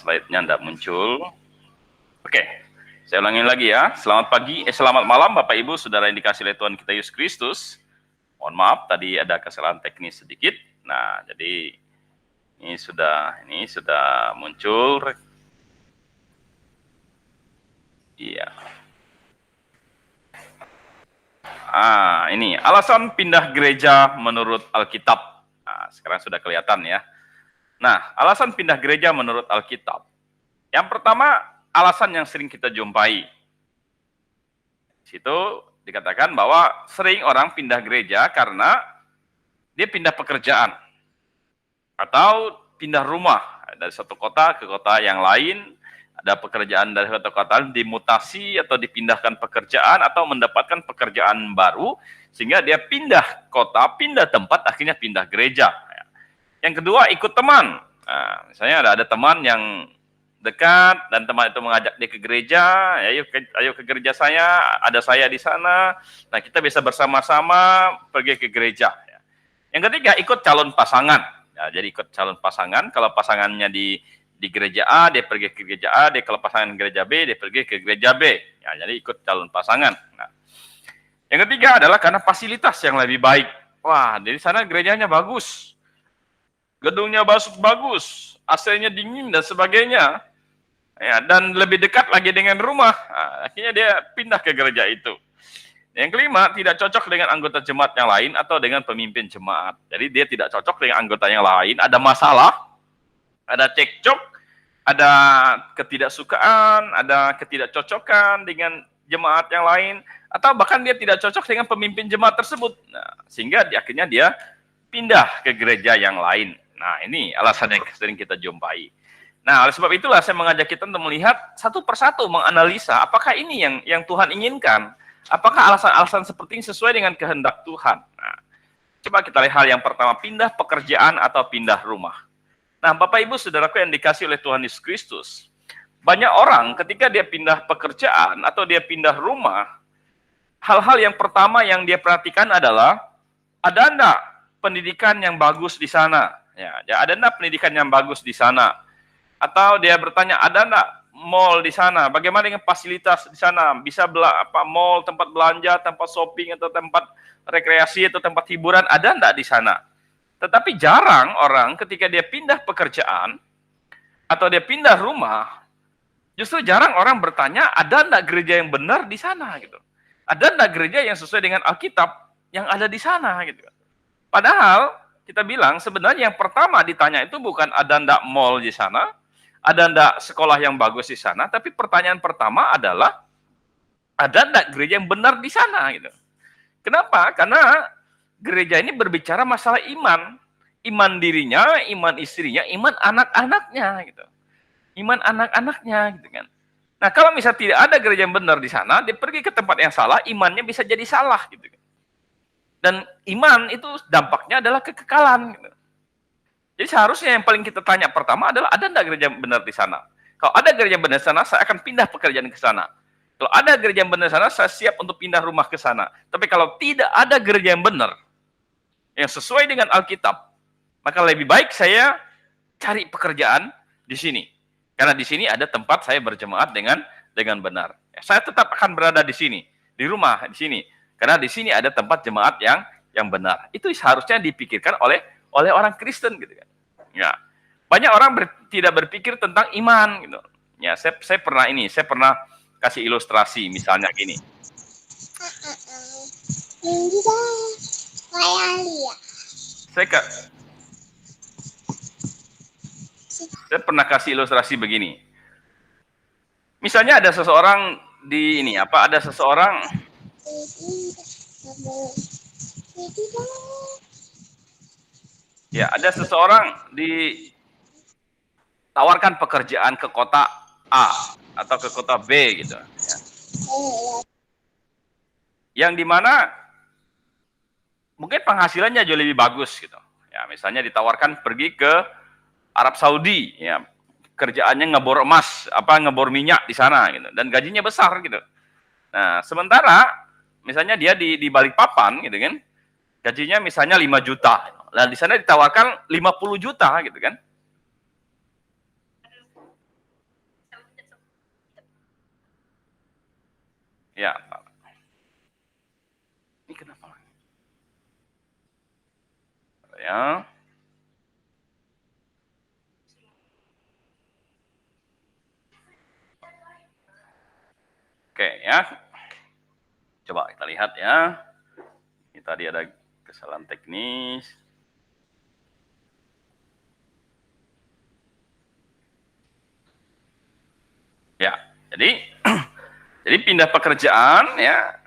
slide-nya tidak muncul. Oke, saya ulangi lagi ya. Selamat malam Bapak Ibu, Saudara yang dikasihi oleh Tuhan kita Yesus Kristus. Mohon maaf, tadi ada kesalahan teknis sedikit. Nah, jadi ini sudah muncul. Iya. Ini alasan pindah gereja menurut Alkitab. Nah, sekarang sudah kelihatan ya. Nah, alasan pindah gereja menurut Alkitab. Yang pertama, alasan yang sering kita jumpai. Di situ dikatakan bahwa sering orang pindah gereja karena dia pindah pekerjaan atau pindah rumah dari satu kota ke kota yang lain. Ada pekerjaan dari satu kota dimutasi atau dipindahkan pekerjaan atau mendapatkan pekerjaan baru sehingga dia pindah kota, pindah tempat, akhirnya pindah gereja. Yang kedua, ikut teman. Nah, misalnya ada teman yang dekat dan teman itu mengajak dia ke gereja, ayo ke gereja saya, ada saya di sana. Nah, kita bisa bersama-sama pergi ke gereja. Yang ketiga, ikut calon pasangan. Ya, jadi ikut calon pasangan. Kalau pasangannya di gereja A, dia pergi ke gereja A. Kalau pasangan gereja B, dia pergi ke gereja B. Ya, jadi ikut calon pasangan. Nah, yang ketiga adalah karena fasilitas yang lebih baik. Wah, dari sana gerejanya bagus. Gedungnya bagus, AC-nya dingin dan sebagainya. Ya, dan lebih dekat lagi dengan rumah. Nah, akhirnya dia pindah ke gereja itu. Yang kelima, tidak cocok dengan anggota jemaat yang lain atau dengan pemimpin jemaat. Jadi dia tidak cocok dengan anggota yang lain, ada masalah, ada cekcok, ada ketidaksukaan, ada ketidakcocokan dengan jemaat yang lain, atau bahkan dia tidak cocok dengan pemimpin jemaat tersebut. Nah, sehingga akhirnya dia pindah ke gereja yang lain. Nah, ini alasan yang sering kita jumpai. Nah, oleh sebab itulah saya mengajak kita untuk melihat satu persatu, menganalisa apakah ini yang Tuhan inginkan. Apakah alasan-alasan seperti ini sesuai dengan kehendak Tuhan. Nah, coba kita lihat hal yang pertama, pindah pekerjaan atau pindah rumah. Nah, Bapak Ibu Saudaraku yang dikasihi oleh Tuhan Yesus Kristus, banyak orang ketika dia pindah pekerjaan atau dia pindah rumah, hal-hal yang pertama yang dia perhatikan adalah, ada enggak pendidikan yang bagus di sana? Ya, ada enggak pendidikan yang bagus di sana? Atau dia bertanya, ada enggak mall di sana? Bagaimana dengan fasilitas di sana? Bisa mall, tempat belanja, tempat shopping, atau tempat rekreasi, atau tempat hiburan, ada enggak di sana? Tetapi jarang orang ketika dia pindah pekerjaan, atau dia pindah rumah, justru jarang orang bertanya, ada enggak gereja yang benar di sana? Gitu. Ada enggak gereja yang sesuai dengan Alkitab yang ada di sana? Gitu. Padahal kita bilang sebenarnya yang pertama ditanya itu bukan ada enggak mall di sana, ada enggak sekolah yang bagus di sana, tapi pertanyaan pertama adalah ada enggak gereja yang benar di sana gitu. Kenapa? Karena gereja ini berbicara masalah iman. Iman dirinya, iman istrinya, iman anak-anaknya gitu. Iman anak-anaknya gitu kan. Nah, kalau misalnya tidak ada gereja yang benar di sana, dia pergi ke tempat yang salah, imannya bisa jadi salah gitu kan. Dan iman itu dampaknya adalah kekekalan. Gitu. Jadi seharusnya yang paling kita tanya pertama adalah ada enggak gereja benar di sana? Kalau ada gereja benar di sana, saya akan pindah pekerjaan ke sana. Kalau ada gereja benar di sana, saya siap untuk pindah rumah ke sana. Tapi kalau tidak ada gereja yang benar, yang sesuai dengan Alkitab, maka lebih baik saya cari pekerjaan di sini. Karena di sini ada tempat saya berjemaat dengan benar. Saya tetap akan berada di sini, di rumah di sini. Karena di sini ada tempat jemaat yang benar. Itu seharusnya dipikirkan oleh orang Kristen gitu kan. Ya. Banyak orang tidak berpikir tentang iman gitu. Ya, saya pernah kasih ilustrasi misalnya gini. Saya pernah kasih ilustrasi begini. Misalnya ada seseorang ada seseorang ditawarkan pekerjaan ke kota A atau ke kota B gitu. Ya. Yang dimana mungkin penghasilannya jauh lebih bagus gitu. Ya, misalnya ditawarkan pergi ke Arab Saudi, ya, kerjaannya ngebor emas, ngebor minyak di sana gitu, dan gajinya besar gitu. Nah, sementara misalnya dia di Balikpapan gitu kan, gajinya misalnya 5 juta. Nah, di sana ditawarkan 50 juta gitu kan. Ya, ini kenapa? Ya. Oke ya. Coba kita lihat ya. Ini tadi ada kesalahan teknis. Ya, jadi pindah pekerjaan ya.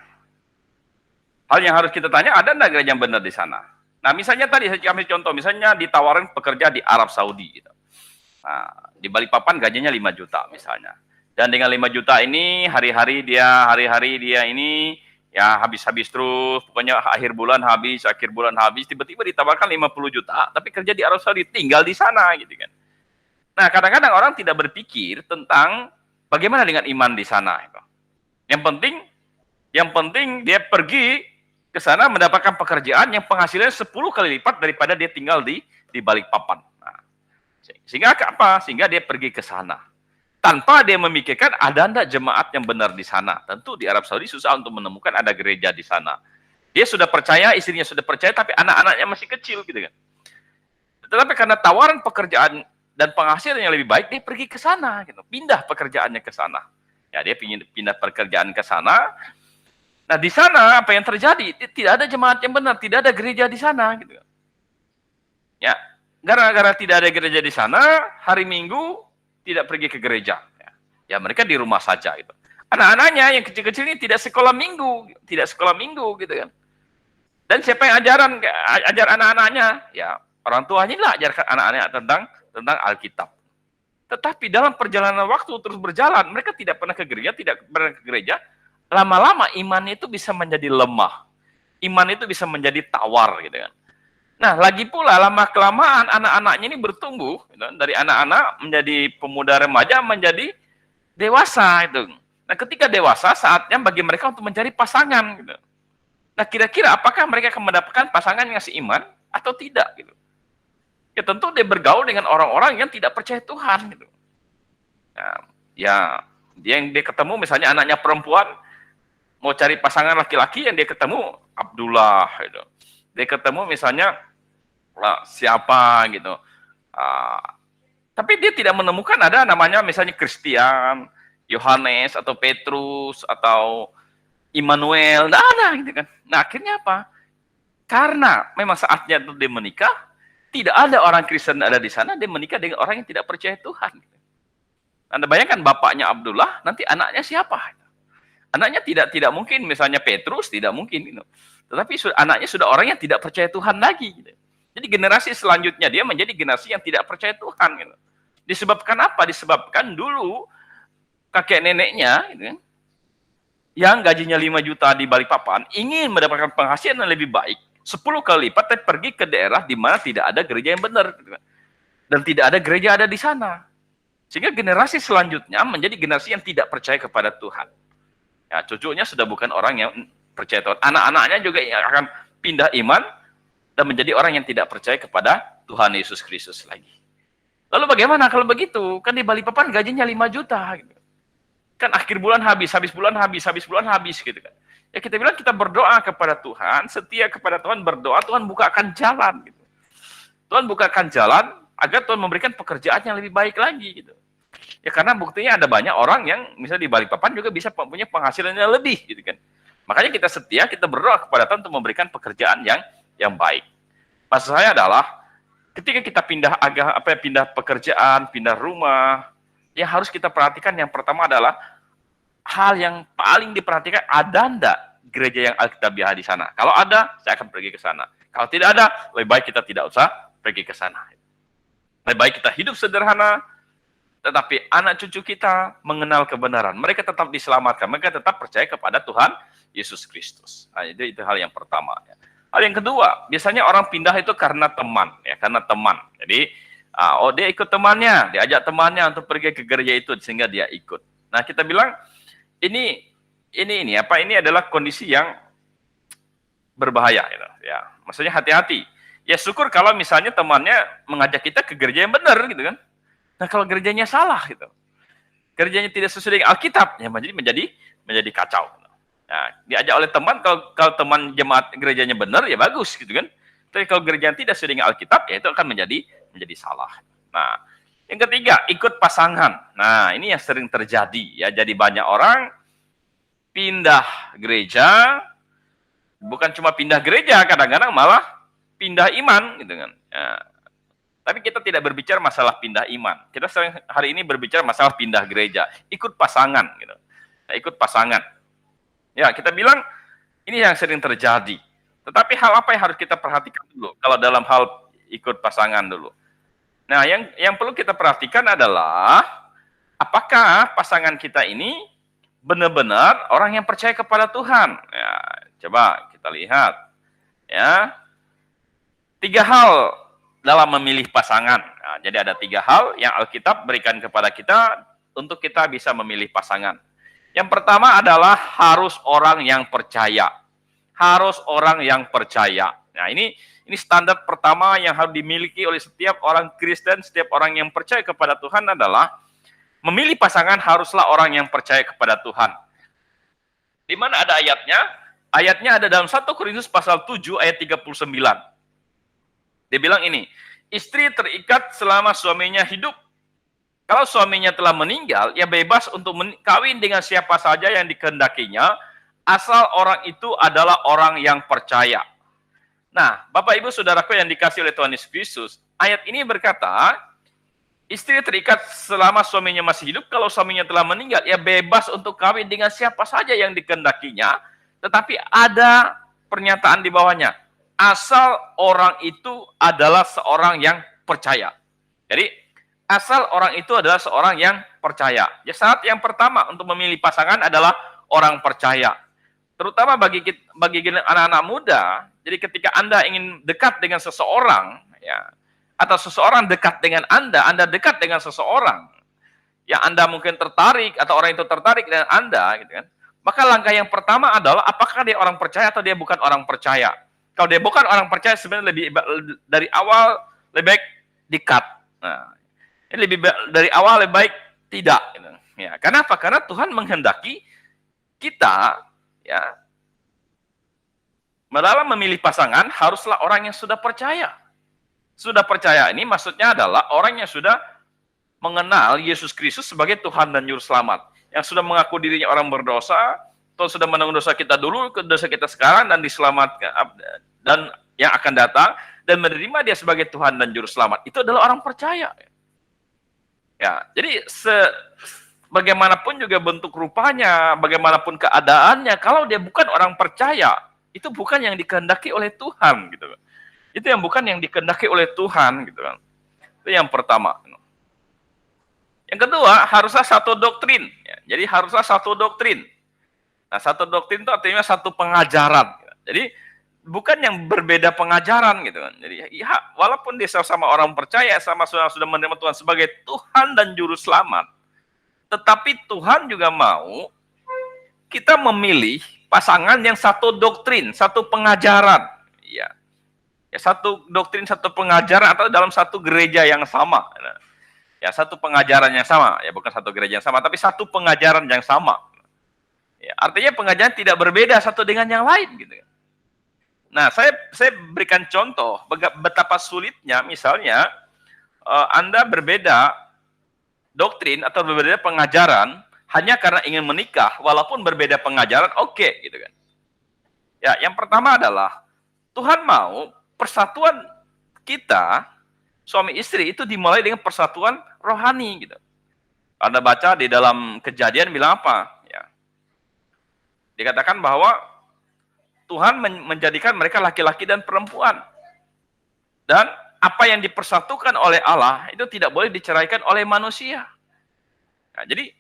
Hal yang harus kita tanya, ada enggak gereja yang benar di sana? Nah, misalnya tadi saya ambil contoh, misalnya ditawarin pekerja di Arab Saudi gitu. Nah, di Balikpapan gajinya 5 juta misalnya. Dan dengan 5 juta ini hari-hari dia ini ya habis-habis terus, pokoknya akhir bulan habis, tiba-tiba ditawarkan 50 juta, tapi kerja di Arab Saudi, tinggal di sana gitu kan. Nah, kadang-kadang orang tidak berpikir tentang bagaimana dengan iman di sana. Yang penting dia pergi ke sana mendapatkan pekerjaan yang penghasilannya 10 kali lipat daripada dia tinggal di Balikpapan. Nah, sehingga apa? Sehingga dia pergi ke sana. Tanpa dia memikirkan ada enggak jemaat yang benar di sana. Tentu di Arab Saudi susah untuk menemukan ada gereja di sana. Dia sudah percaya, istrinya sudah percaya, tapi anak-anaknya masih kecil gitu kan. Tetapi karena tawaran pekerjaan dan penghasilan yang lebih baik, dia pergi ke sana gitu. Pindah pekerjaannya ke sana. Ya, dia pindah pekerjaan ke sana. Nah, di sana apa yang terjadi? Tidak ada jemaat yang benar, tidak ada gereja di sana gitu. Ya, gara-gara tidak ada gereja di sana, hari Minggu tidak pergi ke gereja. Ya, mereka di rumah saja gitu. Anak-anaknya yang kecil-kecil ini tidak sekolah minggu gitu kan. Dan siapa yang ajar anak-anaknya? Ya, orang tuanya lah ajarkan anak-anaknya tentang Alkitab. Tetapi dalam perjalanan waktu terus berjalan, mereka tidak pernah ke gereja, lama-lama iman itu bisa menjadi lemah. Iman itu bisa menjadi tawar gitu kan. Nah, lagi pula lama-kelamaan anak-anaknya ini bertumbuh gitu, dari anak-anak menjadi pemuda remaja menjadi dewasa itu. Nah, ketika dewasa saatnya bagi mereka untuk mencari pasangan gitu. Nah, kira-kira apakah mereka akan mendapatkan pasangan yang seiman atau tidak gitu. Ya tentu dia bergaul dengan orang-orang yang tidak percaya Tuhan gitu. Nah, ya dia ketemu misalnya anaknya perempuan mau cari pasangan laki-laki, yang dia ketemu Abdullah gitu. Dia ketemu misalnya siapa gitu. Tapi dia tidak menemukan ada namanya misalnya Christian, Yohanes atau Petrus atau Immanuel, enggak ada gitu kan. Nah, akhirnya apa? Karena memang saatnya itu dia menikah, tidak ada orang Kristen ada di sana, dia menikah dengan orang yang tidak percaya Tuhan. Anda bayangkan bapaknya Abdullah, nanti anaknya siapa? Anaknya tidak mungkin misalnya Petrus, tidak mungkin gitu. Tetapi anaknya sudah orang yang tidak percaya Tuhan lagi gitu. Jadi generasi selanjutnya dia menjadi generasi yang tidak percaya Tuhan gitu. Disebabkan apa? Disebabkan dulu kakek neneknya gitu kan, yang gajinya 5 juta di Balikpapan ingin mendapatkan penghasilan yang lebih baik 10 kali lipat, tapi pergi ke daerah di mana tidak ada gereja yang benar gitu kan. Dan tidak ada gereja ada di sana. Sehingga generasi selanjutnya menjadi generasi yang tidak percaya kepada Tuhan. Ya, cucunya sudah bukan orang yang percaya Tuhan. Anak-anaknya juga yang akan pindah iman dan menjadi orang yang tidak percaya kepada Tuhan Yesus Kristus lagi. Lalu bagaimana kalau begitu? Kan di Balikpapan gajinya 5 juta gitu. Kan akhir bulan habis bulan habis gitu kan. Ya kita bilang kita berdoa kepada Tuhan, setia kepada Tuhan, berdoa Tuhan bukakan jalan gitu. Tuhan bukakan jalan agar Tuhan memberikan pekerjaan yang lebih baik lagi gitu. Ya karena buktinya ada banyak orang yang misalnya di Balikpapan juga bisa punya penghasilan yang lebih gitu kan. Makanya kita setia, kita berdoa kepada Tuhan untuk memberikan pekerjaan yang baik. Maksud saya adalah ketika kita pindah pekerjaan, pindah rumah, yang harus kita perhatikan yang pertama adalah hal yang paling diperhatikan, ada enggak gereja yang Alkitabiah di sana? Kalau ada, saya akan pergi ke sana. Kalau tidak ada, lebih baik kita tidak usah pergi ke sana. Lebih baik kita hidup sederhana, tetapi anak cucu kita mengenal kebenaran. Mereka tetap diselamatkan, mereka tetap percaya kepada Tuhan Yesus Kristus. Nah, itu hal yang pertama. Hal yang kedua, biasanya orang pindah itu karena teman, ya, karena teman. Jadi, dia ikut temannya, diajak temannya untuk pergi ke gereja itu sehingga dia ikut. Nah, kita bilang ini adalah kondisi yang berbahaya gitu, ya. Maksudnya hati-hati. Ya syukur kalau misalnya temannya mengajak kita ke gereja yang benar gitu kan. Nah, kalau gerejanya salah gitu. Gerejanya tidak sesuai dengan Alkitab, ya menjadi kacau. Nah, diajak oleh teman, kalau teman jemaat gerejanya benar, ya bagus gitu kan. Tapi kalau gereja tidak sesuai dengan Alkitab, ya itu akan menjadi salah. Nah, yang ketiga, ikut pasangan. Nah, ini yang sering terjadi ya. Jadi banyak orang pindah gereja, bukan cuma pindah gereja, kadang-kadang malah pindah iman gitu kan. Ya. Tapi kita tidak berbicara masalah pindah iman. Kita sering hari ini berbicara masalah pindah gereja, ikut pasangan gitu. Nah, ikut pasangan. Ya, kita bilang ini yang sering terjadi. Tetapi hal apa yang harus kita perhatikan dulu kalau dalam hal ikut pasangan dulu? Nah, yang perlu kita perhatikan adalah apakah pasangan kita ini benar-benar orang yang percaya kepada Tuhan? Ya, coba kita lihat. Ya, 3 hal dalam memilih pasangan. Nah, jadi ada 3 hal yang Alkitab berikan kepada kita untuk kita bisa memilih pasangan. Yang pertama adalah harus orang yang percaya. Harus orang yang percaya. Nah, ini standar pertama yang harus dimiliki oleh setiap orang Kristen, setiap orang yang percaya kepada Tuhan adalah memilih pasangan haruslah orang yang percaya kepada Tuhan. Di mana ada ayatnya? Ayatnya ada dalam 1 Korintus pasal 7 ayat 39. Dia bilang ini, istri terikat selama suaminya hidup. Kalau suaminya telah meninggal, ia bebas untuk kawin dengan siapa saja yang dikehendakinya, asal orang itu adalah orang yang percaya. Nah, Bapak Ibu Saudaraku yang dikasih oleh Tuhan Yesus Kristus, ayat ini berkata, istri terikat selama suaminya masih hidup, kalau suaminya telah meninggal, ia bebas untuk kawin dengan siapa saja yang dikehendakinya, tetapi ada pernyataan di bawahnya, asal orang itu adalah seorang yang percaya. Jadi, asal orang itu adalah seorang yang percaya. Ya, syarat yang pertama untuk memilih pasangan adalah orang percaya. Terutama bagi anak-anak muda, jadi ketika Anda ingin dekat dengan seseorang, ya, atau seseorang dekat dengan Anda dekat dengan seseorang, yang Anda mungkin tertarik, atau orang itu tertarik dengan Anda, gitu kan, maka langkah yang pertama adalah apakah dia orang percaya atau dia bukan orang percaya. Kalau dia bukan orang percaya, sebenarnya dari awal lebih baik di-cut. Nah, ini dari awal lebih baik tidak. Ya, kenapa? Karena Tuhan menghendaki kita, ya, dalam memilih pasangan haruslah orang yang sudah percaya. Sudah percaya ini maksudnya adalah orang yang sudah mengenal Yesus Kristus sebagai Tuhan dan Juru Selamat, yang sudah mengaku dirinya orang berdosa, Tuhan sudah menanggung dosa kita dulu, dosa kita sekarang, dan diselamatkan, dan yang akan datang, dan menerima dia sebagai Tuhan dan Juru Selamat. Itu adalah orang percaya. Ya, jadi bagaimanapun juga bentuk rupanya, bagaimanapun keadaannya, kalau dia bukan orang percaya, itu bukan yang dikehendaki oleh Tuhan, gitu. Itu yang bukan yang dikehendaki oleh Tuhan, gitu kan. Itu yang pertama. Yang kedua, haruslah satu doktrin. Ya, jadi haruslah satu doktrin. Nah, satu doktrin itu artinya satu pengajaran. Jadi bukan yang berbeda pengajaran gitu kan. Jadi ya, walaupun dia sama orang percaya, sama sudah menerima Tuhan sebagai Tuhan dan Juru Selamat, tetapi Tuhan juga mau kita memilih pasangan yang satu doktrin, satu pengajaran. Ya, satu doktrin, satu pengajaran, atau dalam satu gereja yang sama. Ya, satu pengajaran yang sama. Ya, bukan satu gereja yang sama, tapi satu pengajaran yang sama. Ya, artinya pengajaran tidak berbeda satu dengan yang lain gitu. Nah, saya berikan contoh betapa sulitnya misalnya Anda berbeda doktrin atau berbeda pengajaran hanya karena ingin menikah, walaupun berbeda pengajaran, oke, gitu kan. Ya, yang pertama adalah Tuhan mau persatuan kita suami istri itu dimulai dengan persatuan rohani gitu. Anda baca di dalam Kejadian bilang apa? Ya. Dikatakan bahwa Tuhan menjadikan mereka laki-laki dan perempuan. Dan apa yang dipersatukan oleh Allah itu tidak boleh diceraikan oleh manusia. Nah, jadi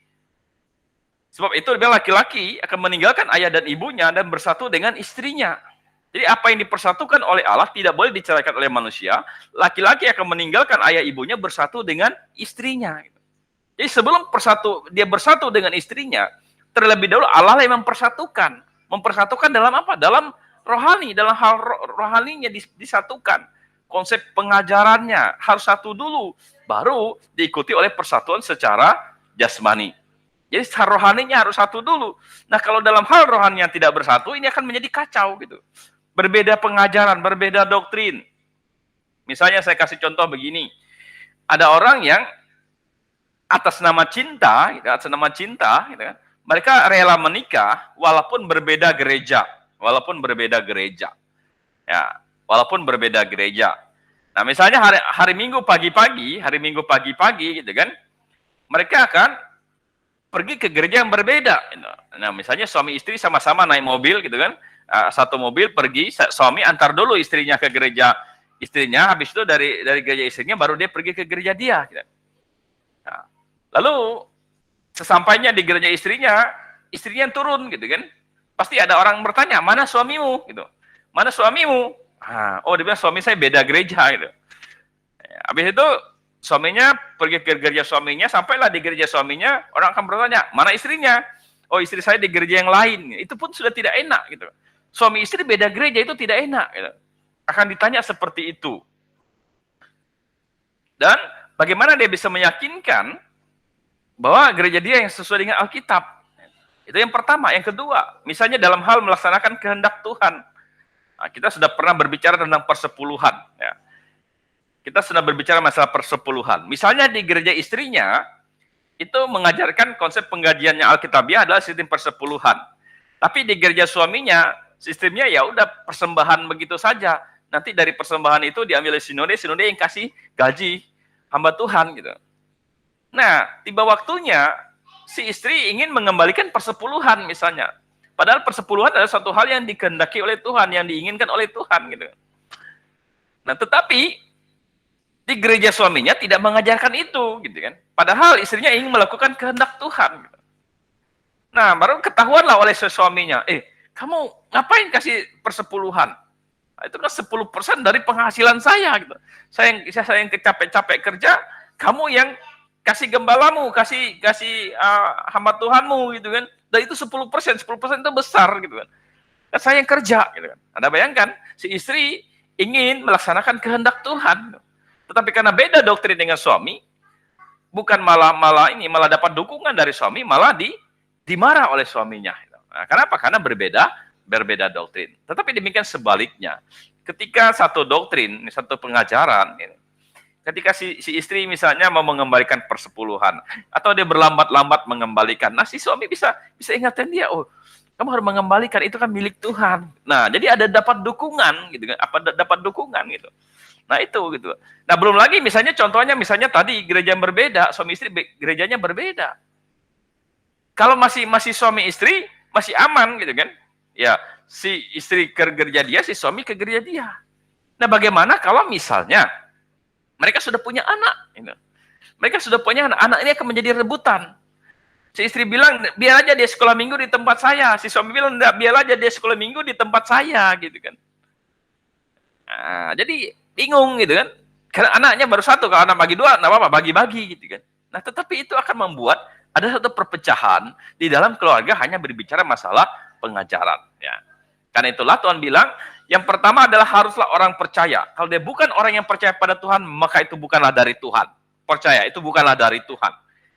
sebab itu laki-laki akan meninggalkan ayah dan ibunya dan bersatu dengan istrinya. Jadi apa yang dipersatukan oleh Allah tidak boleh diceraikan oleh manusia. Laki-laki akan meninggalkan ayah ibunya bersatu dengan istrinya. Jadi sebelum dia bersatu dengan istrinya, terlebih dahulu Allah yang mempersatukan. Mempersatukan dalam apa? Dalam rohani, dalam hal rohaninya disatukan. Konsep pengajarannya harus satu dulu, baru diikuti oleh persatuan secara jasmani. Jadi rohaninya harus satu dulu. Nah, kalau dalam hal rohani yang tidak bersatu, ini akan menjadi kacau gitu. Berbeda pengajaran, berbeda doktrin. Misalnya saya kasih contoh begini. Ada orang yang atas nama cinta, gitu kan, mereka rela menikah walaupun berbeda gereja, ya, walaupun berbeda gereja. Nah, misalnya hari Minggu pagi-pagi, gitu kan, mereka akan pergi ke gereja yang berbeda. Nah, misalnya suami istri sama-sama naik mobil, gitu kan, satu mobil pergi, suami antar dulu istrinya ke gereja istrinya, habis itu dari gereja istrinya baru dia pergi ke gereja dia. Gitu. Nah, lalu sesampainya di gereja istrinya turun, gitu kan, pasti ada orang bertanya, mana suamimu, gitu, mana suamimu? Oh, dia bilang suami saya beda gereja, gitu. Habis itu suaminya pergi ke gereja suaminya, sampailah di gereja suaminya, orang akan bertanya, mana istrinya? Oh, istri saya di gereja yang lain. Itu pun sudah tidak enak, gitu. Suami istri beda gereja itu tidak enak, gitu. Akan ditanya seperti itu. Dan bagaimana dia bisa meyakinkan bahwa gereja dia yang sesuai dengan Alkitab? Itu yang pertama. Yang kedua, misalnya dalam hal melaksanakan kehendak Tuhan. Nah, kita sudah pernah berbicara tentang persepuluhan. Ya. Kita sudah berbicara masalah persepuluhan. Misalnya di gereja istrinya, itu mengajarkan konsep penggajiannya Alkitabiah adalah sistem persepuluhan. Tapi di gereja suaminya, sistemnya ya udah persembahan begitu saja. Nanti dari persembahan itu diambil sinode yang kasih gaji hamba Tuhan gitu. Nah, tiba waktunya si istri ingin mengembalikan persepuluhan misalnya. Padahal persepuluhan adalah satu hal yang dikehendaki oleh Tuhan, yang diinginkan oleh Tuhan gitu. Nah, tetapi di gereja suaminya tidak mengajarkan itu gitu kan. Padahal istrinya ingin melakukan kehendak Tuhan gitu. Nah, baru ketahuanlah oleh suaminya, kamu ngapain kasih persepuluhan? Nah, itu kan 10% dari penghasilan saya gitu. Saya yang capek-capek kerja, kamu yang kasih gembalamu, kasih hamba Tuhanmu gitu kan. Dan itu 10% itu besar gitu kan. Dan saya yang kerja gitu kan. Anda bayangkan, si istri ingin melaksanakan kehendak Tuhan. Tetapi karena beda doktrin dengan suami, bukan malah dapat dukungan dari suami, malah dimarah oleh suaminya. Nah, kenapa? Karena berbeda doktrin. Tetapi demikian sebaliknya. Ketika satu doktrin, satu pengajaran, ketika si istri misalnya mau mengembalikan persepuluhan, atau dia berlambat-lambat mengembalikan, nah si suami bisa ingatkan dia, oh kamu harus mengembalikan, itu kan milik Tuhan. Nah, jadi ada dapat dukungan gitu kan, dapat dukungan gitu. Nah, itu gitu. Nah, belum lagi misalnya contohnya tadi gereja yang berbeda, suami istri gerejanya berbeda. Kalau masih suami istri masih aman gitu kan. Ya, si istri ke gereja dia, si suami ke gereja dia. Nah, bagaimana kalau misalnya mereka sudah punya anak, gitu. Mereka sudah punya anak ini akan menjadi rebutan. Si istri bilang, biar aja dia sekolah minggu di tempat saya. Si suami bilang, enggak, biar aja dia sekolah minggu di tempat saya, gitu kan. Nah, jadi bingung gitu kan. Karena anaknya baru satu, kalau anak bagi dua, enggak apa-apa, bagi-bagi gitu kan. Nah, tetapi itu akan membuat ada satu perpecahan di dalam keluarga hanya berbicara masalah pengajaran. Ya. Karena itulah Tuhan bilang, yang pertama adalah haruslah orang percaya. Kalau dia bukan orang yang percaya pada Tuhan, maka itu bukanlah dari Tuhan. Percaya, itu bukanlah dari Tuhan.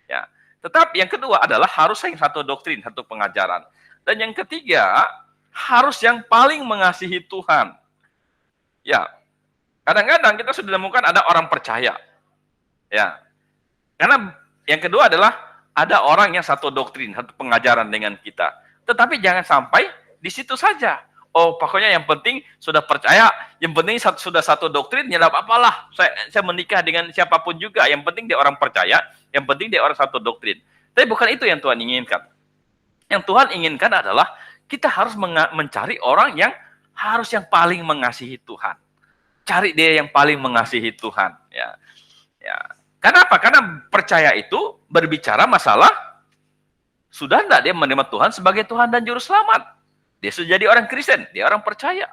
Ya. Tetapi yang kedua adalah harus yang satu doktrin, satu pengajaran. Dan yang ketiga, harus yang paling mengasihi Tuhan. Ya, kadang-kadang kita sudah menemukan ada orang percaya. Ya, karena yang kedua adalah ada orang yang satu doktrin, satu pengajaran dengan kita. Tetapi jangan sampai di situ saja. Oh, pokoknya yang penting sudah percaya, yang penting sudah satu doktrin, ya tidak apa-apalah. Saya menikah dengan siapapun juga. Yang penting dia orang percaya, yang penting dia orang satu doktrin. Tapi bukan itu yang Tuhan inginkan. Yang Tuhan inginkan adalah kita harus mencari orang yang harus yang paling mengasihi Tuhan. Cari dia yang paling mengasihi Tuhan. Ya. Kenapa? Karena percaya itu berbicara masalah sudah enggak dia menerima Tuhan sebagai Tuhan dan Juru Selamat. Dia sudah jadi orang Kristen, dia orang percaya.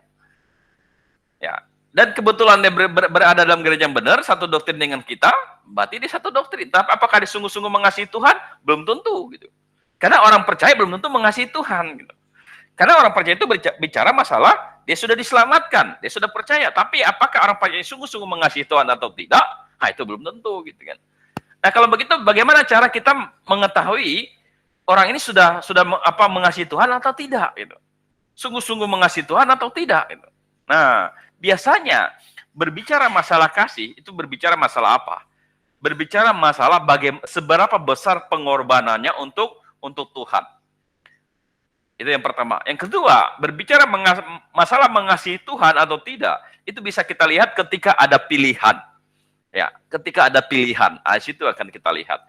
Ya. Dan kebetulan dia berada dalam gereja yang benar, satu doktrin dengan kita, berarti dia satu doktrin. Tapi apakah dia sungguh-sungguh mengasihi Tuhan? Belum tentu. Gitu. Karena orang percaya belum tentu mengasihi Tuhan. Gitu. Karena orang percaya itu bicara masalah, dia sudah diselamatkan, dia sudah percaya. Tapi apakah orang percaya sungguh-sungguh mengasihi Tuhan atau tidak? Nah, itu belum tentu. Gitu kan. Nah, kalau begitu, bagaimana cara kita mengetahui orang ini sudah mengasihi Tuhan atau tidak gitu. Sungguh-sungguh mengasihi Tuhan atau tidak gitu. Nah, biasanya berbicara masalah kasih itu berbicara masalah apa? Berbicara masalah seberapa besar pengorbanannya untuk Tuhan. Itu yang pertama. Yang kedua, berbicara masalah mengasihi Tuhan atau tidak, itu bisa kita lihat ketika ada pilihan. Ya, ketika ada pilihan, situ akan kita lihat.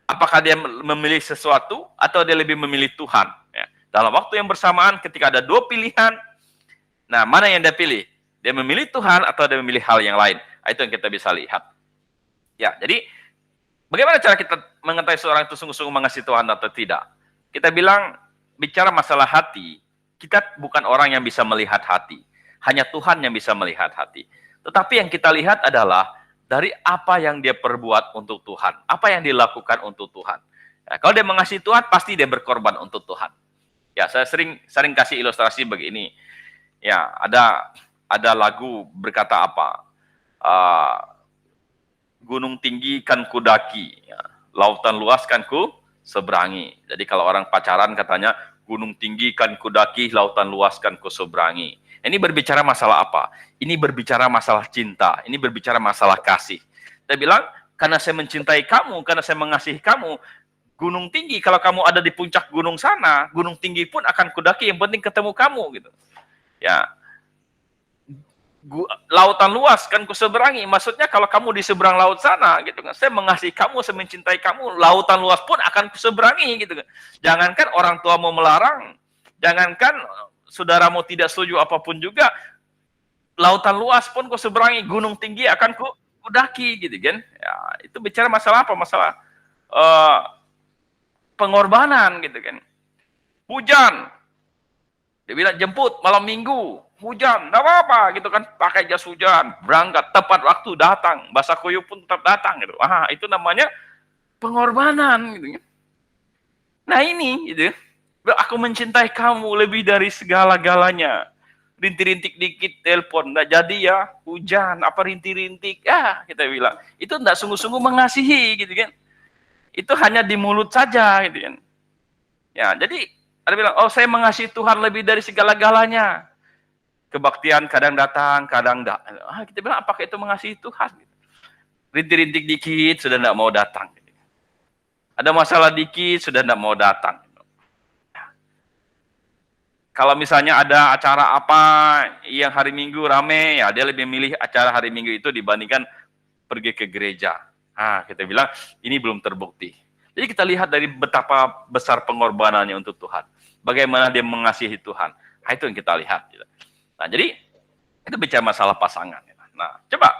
Apakah dia memilih sesuatu atau dia lebih memilih Tuhan? Ya. Dalam waktu yang bersamaan, ketika ada dua pilihan, nah mana yang dia pilih? Dia memilih Tuhan atau dia memilih hal yang lain? Itu yang kita bisa lihat. Ya, jadi bagaimana cara kita mengetahui seorang itu sungguh-sungguh mengasihi Tuhan atau tidak? Kita bilang, bicara masalah hati, kita bukan orang yang bisa melihat hati. Hanya Tuhan yang bisa melihat hati. Tetapi yang kita lihat adalah dari apa yang dia perbuat untuk Tuhan. Apa yang dilakukan untuk Tuhan. Ya, kalau dia mengasihi Tuhan, pasti dia berkorban untuk Tuhan. Ya, saya sering kasih ilustrasi begini. Ya, ada lagu berkata apa? Gunung tinggi kan ku daki, ya, lautan luas kan ku seberangi. Jadi kalau orang pacaran katanya, gunung tinggi kan ku daki, lautan luas kan ku seberangi. Ini berbicara masalah apa? Ini berbicara masalah cinta, ini berbicara masalah kasih. Dia bilang, karena saya mencintai kamu, karena saya mengasihi kamu, gunung tinggi, kalau kamu ada di puncak gunung sana, gunung tinggi pun akan kudaki, yang penting ketemu kamu, gitu. Ya, lautan luas kan kuseberangi. Maksudnya kalau kamu di seberang laut sana, gitu kan, saya mengasihi kamu, saya mencintai kamu, lautan luas pun akan kuseberangi, gitu kan. Jangankan orang tua mau melarang, jangankan saudaramu tidak setuju apapun juga, lautan luas pun kuseberangi, gunung tinggi akan kudaki, gitu kan. Ya, itu bicara masalah apa? Masalah pengorbanan, gitu kan. Hujan, dia bilang jemput malam minggu, hujan, enggak apa-apa gitu kan, pakai jas hujan, berangkat tepat waktu datang, basah kuyup pun tetap datang gitu. Itu namanya pengorbanan gitu. Nah ini gitu. Aku mencintai kamu lebih dari segala-galanya. Rintik-rintik dikit telepon, enggak jadi ya, hujan, apa rintik-rintik. Ya, kita bilang, itu enggak sungguh-sungguh mengasihi gitu kan. Itu hanya di mulut saja gitu kan. Ya, jadi ada bilang, oh saya mengasihi Tuhan lebih dari segala-galanya. Kebaktian kadang datang, kadang enggak. Kita bilang, apakah itu mengasihi Tuhan? Rintik-rintik dikit, sudah enggak mau datang. Ada masalah dikit, sudah enggak mau datang. Kalau misalnya ada acara apa yang hari Minggu rame, ya dia lebih milih acara hari Minggu itu dibandingkan pergi ke gereja. Kita bilang, ini belum terbukti. Jadi kita lihat dari betapa besar pengorbanannya untuk Tuhan. Bagaimana dia mengasihi Tuhan. Itu yang kita lihat. Nah, jadi itu bicara masalah pasangan. Nah, coba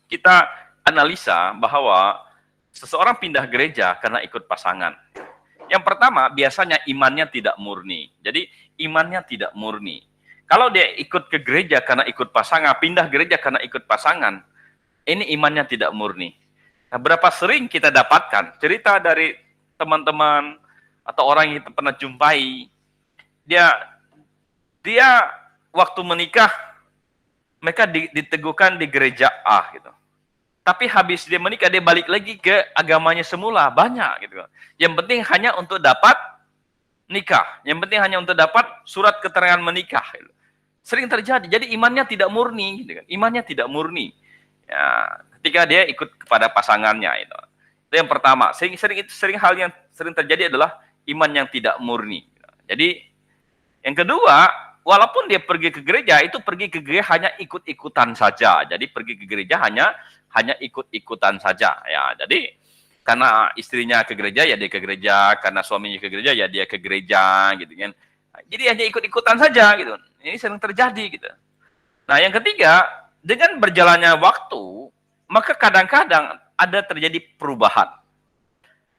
kita analisa bahwa seseorang pindah gereja karena ikut pasangan. Yang pertama, biasanya imannya tidak murni. Jadi, imannya tidak murni. Kalau dia ikut ke gereja karena ikut pasangan, pindah gereja karena ikut pasangan, ini imannya tidak murni. Nah, berapa sering kita dapatkan cerita dari teman-teman atau orang yang kita pernah jumpai, dia waktu menikah, mereka diteguhkan di gereja A gitu. Tapi habis dia menikah, dia balik lagi ke agamanya semula, banyak gitu. Yang penting hanya untuk dapat nikah, yang penting hanya untuk dapat surat keterangan menikah. Gitu. Sering terjadi, jadi imannya tidak murni, gitu kan? Imannya tidak murni. Ya, ketika dia ikut kepada pasangannya itu yang pertama. Sering hal yang sering terjadi adalah iman yang tidak murni. Jadi yang kedua, walaupun dia pergi ke gereja, itu pergi ke gereja hanya ikut-ikutan saja. Jadi pergi ke gereja hanya ikut-ikutan saja. Ya, jadi karena istrinya ke gereja ya dia ke gereja, karena suaminya ke gereja ya dia ke gereja, gitu kan. Jadi hanya ikut-ikutan saja gitu. Ini sering terjadi gitu. Nah, yang ketiga, dengan berjalannya waktu, maka kadang-kadang ada terjadi perubahan.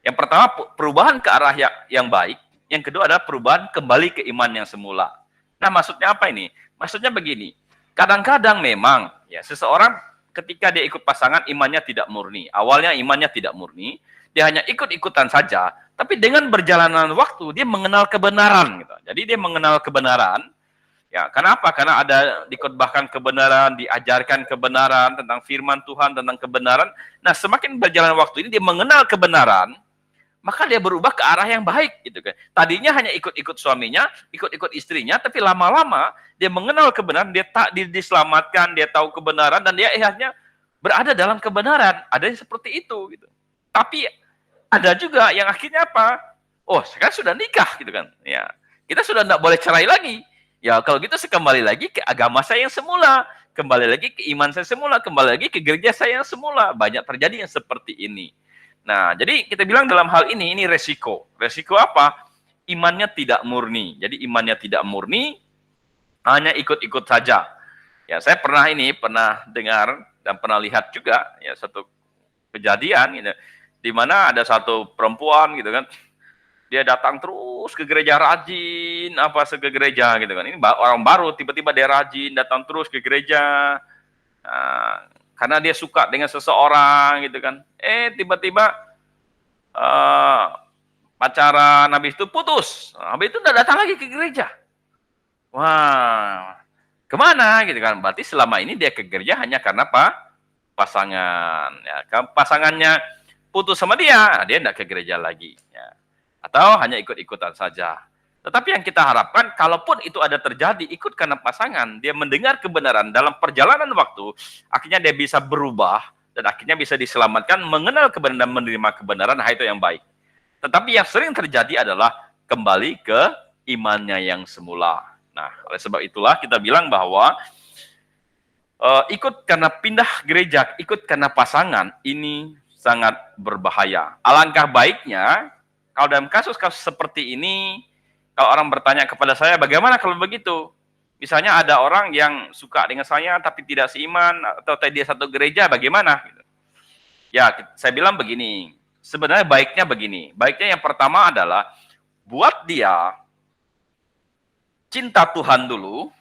Yang pertama, perubahan ke arah yang baik. Yang kedua adalah perubahan kembali ke iman yang semula. Nah, maksudnya apa ini? Maksudnya begini, kadang-kadang memang ya seseorang ketika dia ikut pasangan imannya tidak murni. Awalnya imannya tidak murni, dia hanya ikut-ikutan saja, tapi dengan berjalanan waktu dia mengenal kebenaran gitu. Jadi dia mengenal kebenaran. Ya, kenapa? Karena ada dikhotbahkan kebenaran, diajarkan kebenaran tentang firman Tuhan, tentang kebenaran. Nah, semakin berjalan waktu ini dia mengenal kebenaran, maka dia berubah ke arah yang baik gitu kan. Tadinya hanya ikut-ikut suaminya, ikut-ikut istrinya, tapi lama-lama dia mengenal kebenaran, dia tak diselamatkan, dia tahu kebenaran dan dia akhirnya berada dalam kebenaran. Ada yang seperti itu gitu. Tapi ada juga yang akhirnya apa? Oh, sekarang sudah nikah gitu kan. Ya, kita sudah tidak boleh cerai lagi. Ya, kalau gitu saya kembali lagi ke agama saya yang semula, kembali lagi ke iman saya semula, kembali lagi ke gereja saya yang semula. Banyak terjadi yang seperti ini. Nah, jadi kita bilang dalam hal ini resiko. Resiko apa? Imannya tidak murni. Jadi imannya tidak murni, hanya ikut-ikut saja. Ya, saya pernah dengar dan pernah lihat juga ya satu kejadian gitu, di mana ada satu perempuan gitu kan, dia datang terus ke gereja rajin, ke gereja gitu kan. Ini orang baru, tiba-tiba dia rajin datang terus ke gereja, karena dia suka dengan seseorang gitu kan. Tiba-tiba pacaran, habis itu putus, habis itu udah datang lagi ke gereja. Wah, kemana gitu kan? Berarti selama ini dia ke gereja hanya karena pasangan. Ya, pasangannya putus sama dia tidak ke gereja lagi. Ya. Atau hanya ikut-ikutan saja. Tetapi yang kita harapkan, kalaupun itu ada terjadi, ikut karena pasangan, dia mendengar kebenaran dalam perjalanan waktu, akhirnya dia bisa berubah, dan akhirnya bisa diselamatkan, mengenal kebenaran dan menerima kebenaran, itu yang baik. Tetapi yang sering terjadi adalah kembali ke imannya yang semula. Nah, oleh sebab itulah kita bilang bahwa ikut karena pindah gereja, ikut karena pasangan, ini sangat berbahaya. Alangkah baiknya, kalau dalam kasus-kasus seperti ini, kalau orang bertanya kepada saya, bagaimana kalau begitu? Misalnya ada orang yang suka dengan saya, tapi tidak seiman, atau dia satu gereja, bagaimana? Ya, saya bilang begini, sebenarnya baiknya begini. Baiknya yang pertama adalah, buat dia cinta Tuhan dulu,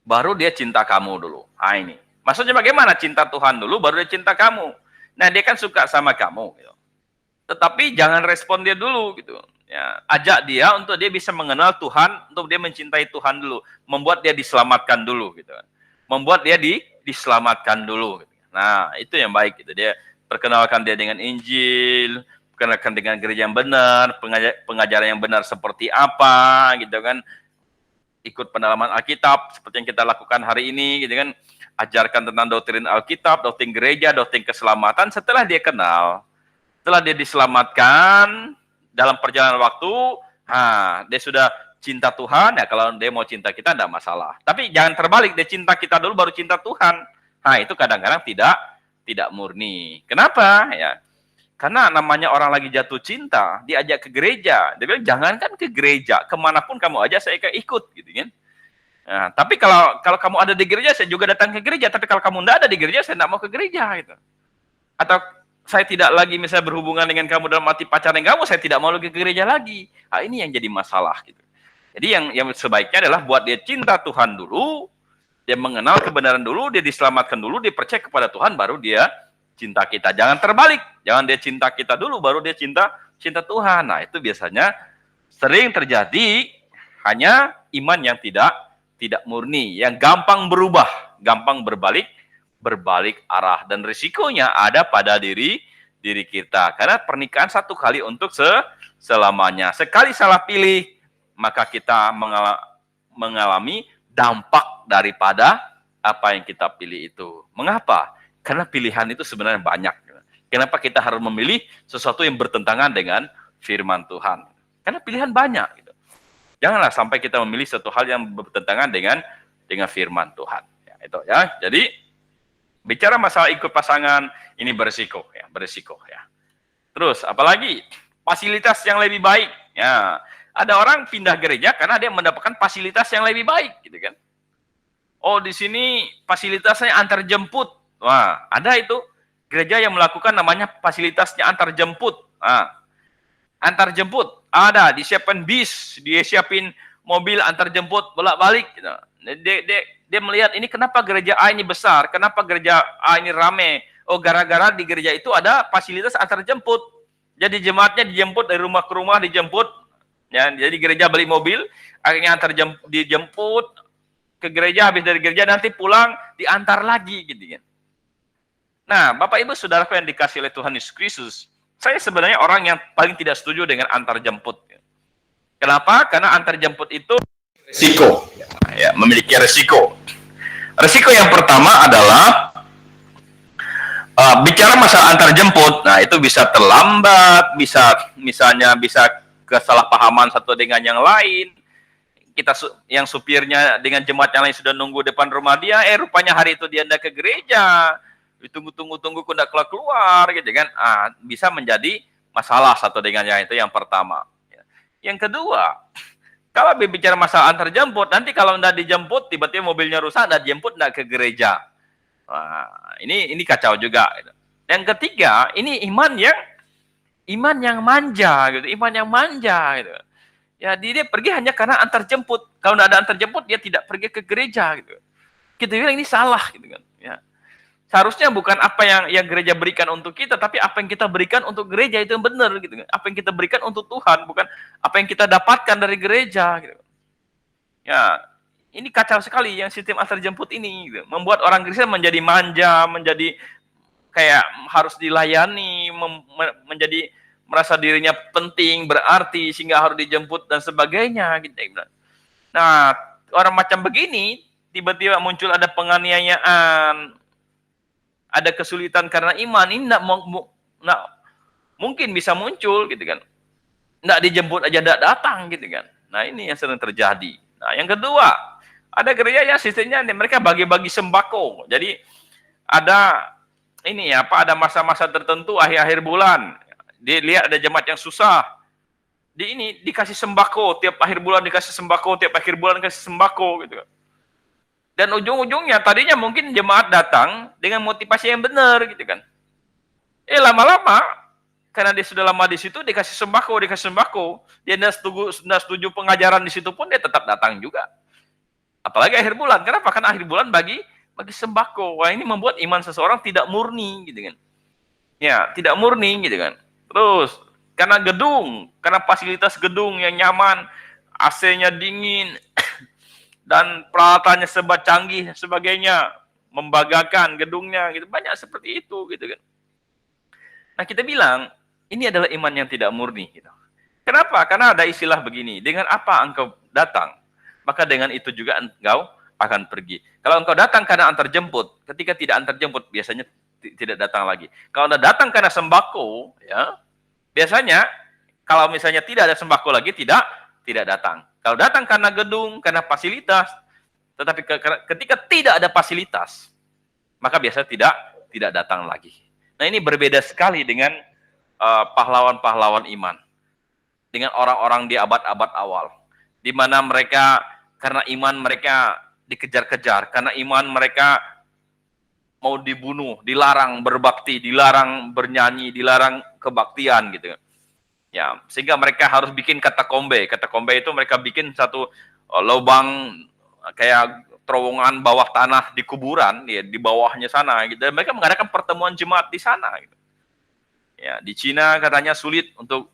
baru dia cinta kamu dulu. Nah ini. Maksudnya bagaimana? Cinta Tuhan dulu, baru dia cinta kamu. Nah dia kan suka sama kamu. Gitu. Tetapi jangan respon dia dulu. Gitu. Ya, ajak dia untuk dia bisa mengenal Tuhan, untuk dia mencintai Tuhan dulu. Membuat dia diselamatkan dulu. Gitu. Membuat dia diselamatkan dulu. Gitu. Nah itu yang baik. Gitu. Dia perkenalkan dia dengan Injil, perkenalkan dengan gereja yang benar, pengajaran yang benar seperti apa. Gitu kan. Ikut pendalaman Alkitab seperti yang kita lakukan hari ini gitu kan, ajarkan tentang doktrin Alkitab, doktrin gereja, doktrin keselamatan. Setelah dia kenal, setelah dia diselamatkan dalam perjalanan waktu, dia sudah cinta Tuhan, ya kalau dia mau cinta kita tidak masalah. Tapi jangan terbalik, dia cinta kita dulu baru cinta Tuhan. Itu kadang-kadang tidak murni. Kenapa? Ya, karena namanya orang lagi jatuh cinta, diajak ke gereja. Dia bilang, jangankan ke gereja, kemanapun kamu aja saya ikut, gitu kan. Nah, tapi kalau kamu ada di gereja, saya juga datang ke gereja. Tapi kalau kamu tidak ada di gereja, saya tidak mau ke gereja, gitu. Atau saya tidak lagi misalnya berhubungan dengan kamu dalam arti pacaran kamu, saya tidak mau lagi ke gereja lagi. Ini yang jadi masalah, gitu. Jadi yang sebaiknya adalah buat dia cinta Tuhan dulu, dia mengenal kebenaran dulu, dia diselamatkan dulu, dia percaya kepada Tuhan, baru dia cinta kita. Jangan terbalik. Jangan dia cinta kita dulu, baru dia cinta Tuhan. Nah, itu biasanya sering terjadi hanya iman yang tidak murni, yang gampang berubah, gampang berbalik arah. Dan risikonya ada pada diri kita. Karena pernikahan satu kali untuk selamanya. Sekali salah pilih, maka kita mengalami dampak daripada apa yang kita pilih itu. Mengapa? Karena pilihan itu sebenarnya banyak. Kenapa kita harus memilih sesuatu yang bertentangan dengan firman Tuhan? Karena pilihan banyak. Gitu. Janganlah sampai kita memilih satu hal yang bertentangan dengan firman Tuhan. Ya, itu ya. Jadi bicara masalah ikut pasangan ini berisiko ya. Terus apalagi fasilitas yang lebih baik. Ya, ada orang pindah gereja karena dia mendapatkan fasilitas yang lebih baik, gitu kan? Oh di sini fasilitasnya antar jemput. Wah, ada itu gereja yang melakukan namanya fasilitasnya antar jemput. Antar jemput ada, disiapkan bis, disiapin mobil antar jemput bolak-balik. Gitu. Dia melihat ini kenapa gereja A ini besar, kenapa gereja A ini rame. Oh gara-gara di gereja itu ada fasilitas antar jemput. Jadi jemaatnya dijemput dari rumah ke rumah, dijemput. Ya, jadi gereja beli mobil, akhirnya dijemput ke gereja, habis dari gereja nanti pulang diantar lagi gitu kan. Nah, Bapak Ibu Saudaraku yang dikasih oleh Tuhan Yesus Kristus, Saya sebenarnya orang yang paling tidak setuju dengan antar jemput. Kenapa? Karena antar jemput itu risiko, ya, memiliki risiko. Risiko yang pertama adalah bicara masalah antar jemput. Nah, itu bisa terlambat, bisa kesalahpahaman satu dengan yang lain. Kita yang supirnya dengan jemaat yang lain sudah nunggu depan rumah dia, rupanya hari itu dia hendak ke gereja, ditunggu kok nggak keluar gitu kan. Bisa menjadi masalah satu dengan yang itu, yang pertama. Yang kedua, kalau berbicara masalah antar jemput, nanti kalau nggak dijemput, tiba-tiba mobilnya rusak, nggak dijemput, nggak ke gereja. Ini kacau juga. Yang ketiga, ini iman yang manja gitu, gitu. Ya, dia pergi hanya karena antar jemput. Kalau tidak ada antar jemput, dia tidak pergi ke gereja gitu. Kita bilang ini salah gitu kan. Ya. Seharusnya bukan apa yang gereja berikan untuk kita, tapi apa yang kita berikan untuk gereja itu yang benar gitu kan. Apa yang kita berikan untuk Tuhan, bukan apa yang kita dapatkan dari gereja gitu. Ya, ini kacau sekali yang sistem antar jemput ini gitu. Membuat orang Kristen menjadi manja, menjadi kayak harus dilayani, menjadi merasa dirinya penting, berarti, sehingga harus dijemput dan sebagainya gitu. Nah, orang macam begini tiba-tiba muncul ada penganiayaan, ada kesulitan karena iman, ini enggak mungkin bisa muncul gitu kan. Enggak dijemput aja enggak datang gitu kan. Nah, ini yang sering terjadi. Nah, yang kedua, ada gereja yang sistemnya mereka bagi-bagi sembako. Jadi ada ada masa-masa tertentu akhir-akhir bulan. Dia lihat ada jemaat yang susah. Dikasih sembako, tiap akhir bulan dikasih sembako, tiap akhir bulan dikasih sembako gitu. Dan ujung-ujungnya tadinya mungkin jemaat datang dengan motivasi yang benar gitu kan. Lama-lama karena dia sudah lama di situ dikasih sembako, dia tidak setuju pengajaran di situ pun dia tetap datang juga. Apalagi akhir bulan. Kenapa? Karena akhir bulan bagi sembako. Wah, ini membuat iman seseorang tidak murni gitu kan. Ya, tidak murni gitu kan. Terus karena karena fasilitas gedung yang nyaman, AC-nya dingin dan peralatannya serba canggih sebagainya, membanggakan gedungnya gitu. Banyak seperti itu gitu kan. Nah, kita bilang ini adalah iman yang tidak murni gitu. Kenapa? Karena ada istilah begini, dengan apa engkau datang, maka dengan itu juga engkau akan pergi. Kalau engkau datang karena antar jemput, ketika tidak antar jemput biasanya tidak datang lagi. Kalau Anda datang karena sembako, ya, biasanya kalau misalnya tidak ada sembako lagi tidak datang. Kalau datang karena gedung, karena fasilitas, tetapi ketika tidak ada fasilitas, maka biasanya tidak datang lagi. Nah, ini berbeda sekali dengan pahlawan-pahlawan iman, dengan orang-orang di abad-abad awal, di mana mereka karena iman mereka dikejar-kejar, karena iman mereka mau dibunuh, dilarang berbakti, dilarang bernyanyi, dilarang kebaktian gitu. Ya, sehingga mereka harus bikin katakombe. Katakombe itu mereka bikin satu lubang kayak terowongan bawah tanah di kuburan, ya, di bawahnya sana gitu. Dan mereka mengadakan pertemuan jemaat di sana gitu. Ya, di Cina katanya sulit untuk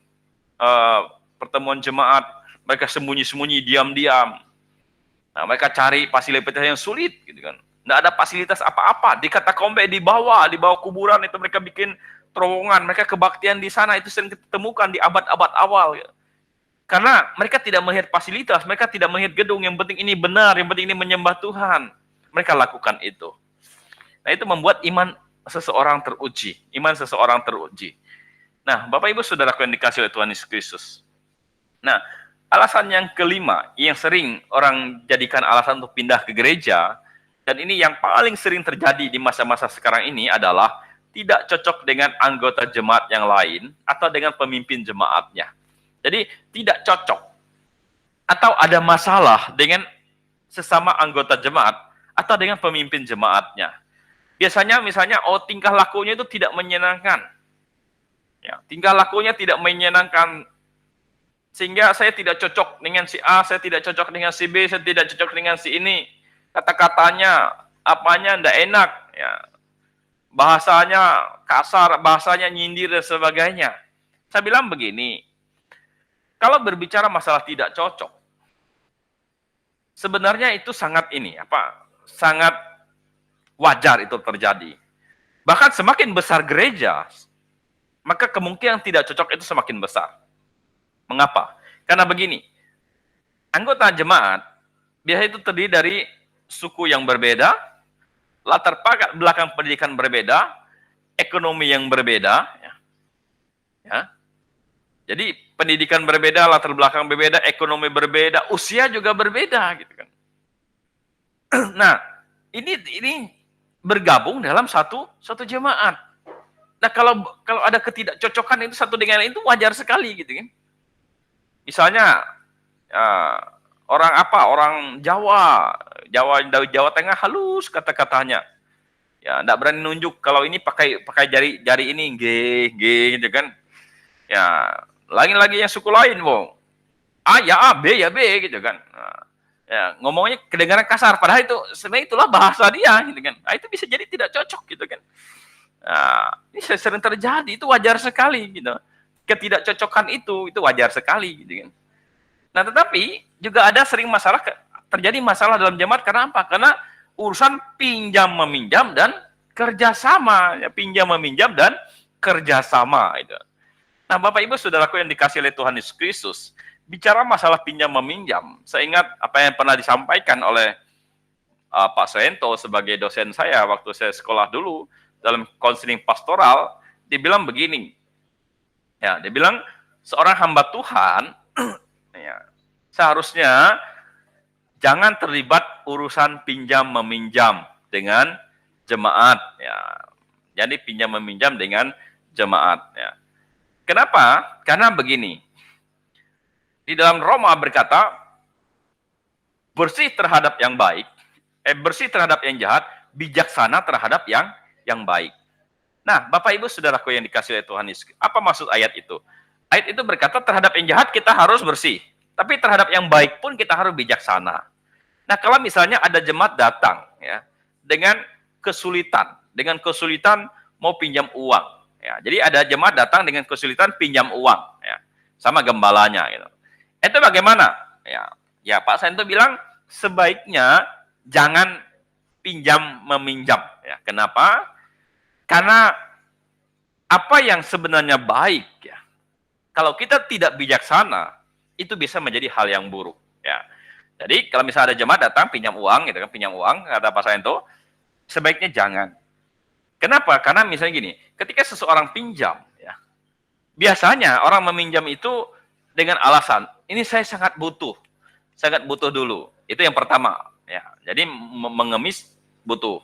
pertemuan jemaat, mereka sembunyi-sembunyi, diam-diam. Nah, mereka cari fasilitas yang sulit gitu kan. Nggak ada fasilitas apa-apa. Di katakombe di bawah kuburan itu mereka bikin terowongan, mereka kebaktian di sana, itu sering ditemukan di abad-abad awal. Ya. Karena mereka tidak melihat fasilitas, mereka tidak melihat gedung, yang penting ini benar, yang penting ini menyembah Tuhan. Mereka lakukan itu. Nah, itu membuat iman seseorang teruji. Nah, Bapak Ibu Saudaraku yang dikasihi oleh Tuhan Yesus Kristus. Nah, alasan yang kelima, yang sering orang jadikan alasan untuk pindah ke gereja, dan ini yang paling sering terjadi di masa-masa sekarang ini adalah tidak cocok dengan anggota jemaat yang lain atau dengan pemimpin jemaatnya. Jadi tidak cocok atau ada masalah dengan sesama anggota jemaat atau dengan pemimpin jemaatnya. Biasanya misalnya tingkah lakunya itu tidak menyenangkan. Ya, tingkah lakunya tidak menyenangkan sehingga saya tidak cocok dengan si A, saya tidak cocok dengan si B, saya tidak cocok dengan si ini. Kata-katanya, apanya ndak enak, ya. Bahasanya kasar, bahasanya nyindir dan sebagainya. Saya bilang begini, kalau berbicara masalah tidak cocok, sebenarnya itu sangat wajar itu terjadi. Bahkan semakin besar gereja, maka kemungkinan tidak cocok itu semakin besar. Mengapa? Karena begini, anggota jemaat biasanya itu terdiri dari suku yang berbeda, latar belakang pendidikan berbeda, ekonomi yang berbeda, ya. Jadi pendidikan berbeda, latar belakang berbeda, ekonomi berbeda, usia juga berbeda, gitu kan. Nah, ini bergabung dalam satu jemaat. Nah, kalau ada ketidakcocokan itu satu dengan lain itu wajar sekali, gitu kan. Misalnya orang Jawa Tengah halus kata-katanya. Ya, enggak berani nunjuk kalau ini pakai jari ini G gitu kan. Ya, lagi yang suku lain, Bang. A ya A, B ya B gitu kan. Nah, ya, ngomongnya kedengaran kasar padahal itu sebenarnya itulah bahasa dia gitu kan. Nah, itu bisa jadi tidak cocok gitu kan. Nah, ini sering terjadi, itu wajar sekali gitu. Ketidakcocokan itu wajar sekali gitu kan. Nah, tetapi juga ada terjadi masalah dalam jemaat karena apa? Karena urusan pinjam meminjam dan kerjasama, ya, pinjam meminjam dan kerjasama itu. Nah, Bapak Ibu Saudaraku yang dikasih oleh Tuhan Yesus Kristus, bicara masalah pinjam meminjam, saya ingat apa yang pernah disampaikan oleh Pak Sento sebagai dosen saya waktu saya sekolah dulu dalam konseling pastoral, dia bilang begini, ya, dia bilang seorang hamba Tuhan, ya, seharusnya jangan terlibat urusan pinjam meminjam dengan jemaat, ya. Jadi pinjam meminjam dengan jemaat, ya. Kenapa? Karena begini. Di dalam Roma berkata, bersih terhadap yang baik, bersih terhadap yang jahat, bijaksana terhadap yang baik. Nah, Bapak Ibu Saudaraku yang dikasih oleh Tuhan Yesus, apa maksud ayat itu? Ayat itu berkata terhadap yang jahat kita harus bersih, tapi terhadap yang baik pun kita harus bijaksana. Nah, kalau misalnya ada jemaat datang ya dengan kesulitan mau pinjam uang, ya. Jadi ada jemaat datang dengan kesulitan pinjam uang, ya, sama gembalanya, gitu. Itu bagaimana? Ya Pak Sento bilang sebaiknya jangan pinjam meminjam. Ya, kenapa? Karena apa yang sebenarnya baik, ya, kalau kita tidak bijaksana, itu bisa menjadi hal yang buruk. Ya. Jadi kalau misalnya ada jemaat datang pinjam uang, gitu kan, pinjam uang, kata Pak Sento, sebaiknya jangan. Kenapa? Karena misalnya gini, ketika seseorang pinjam, ya, biasanya orang meminjam itu dengan alasan, ini saya sangat butuh dulu. Itu yang pertama. Ya. Jadi mengemis butuh.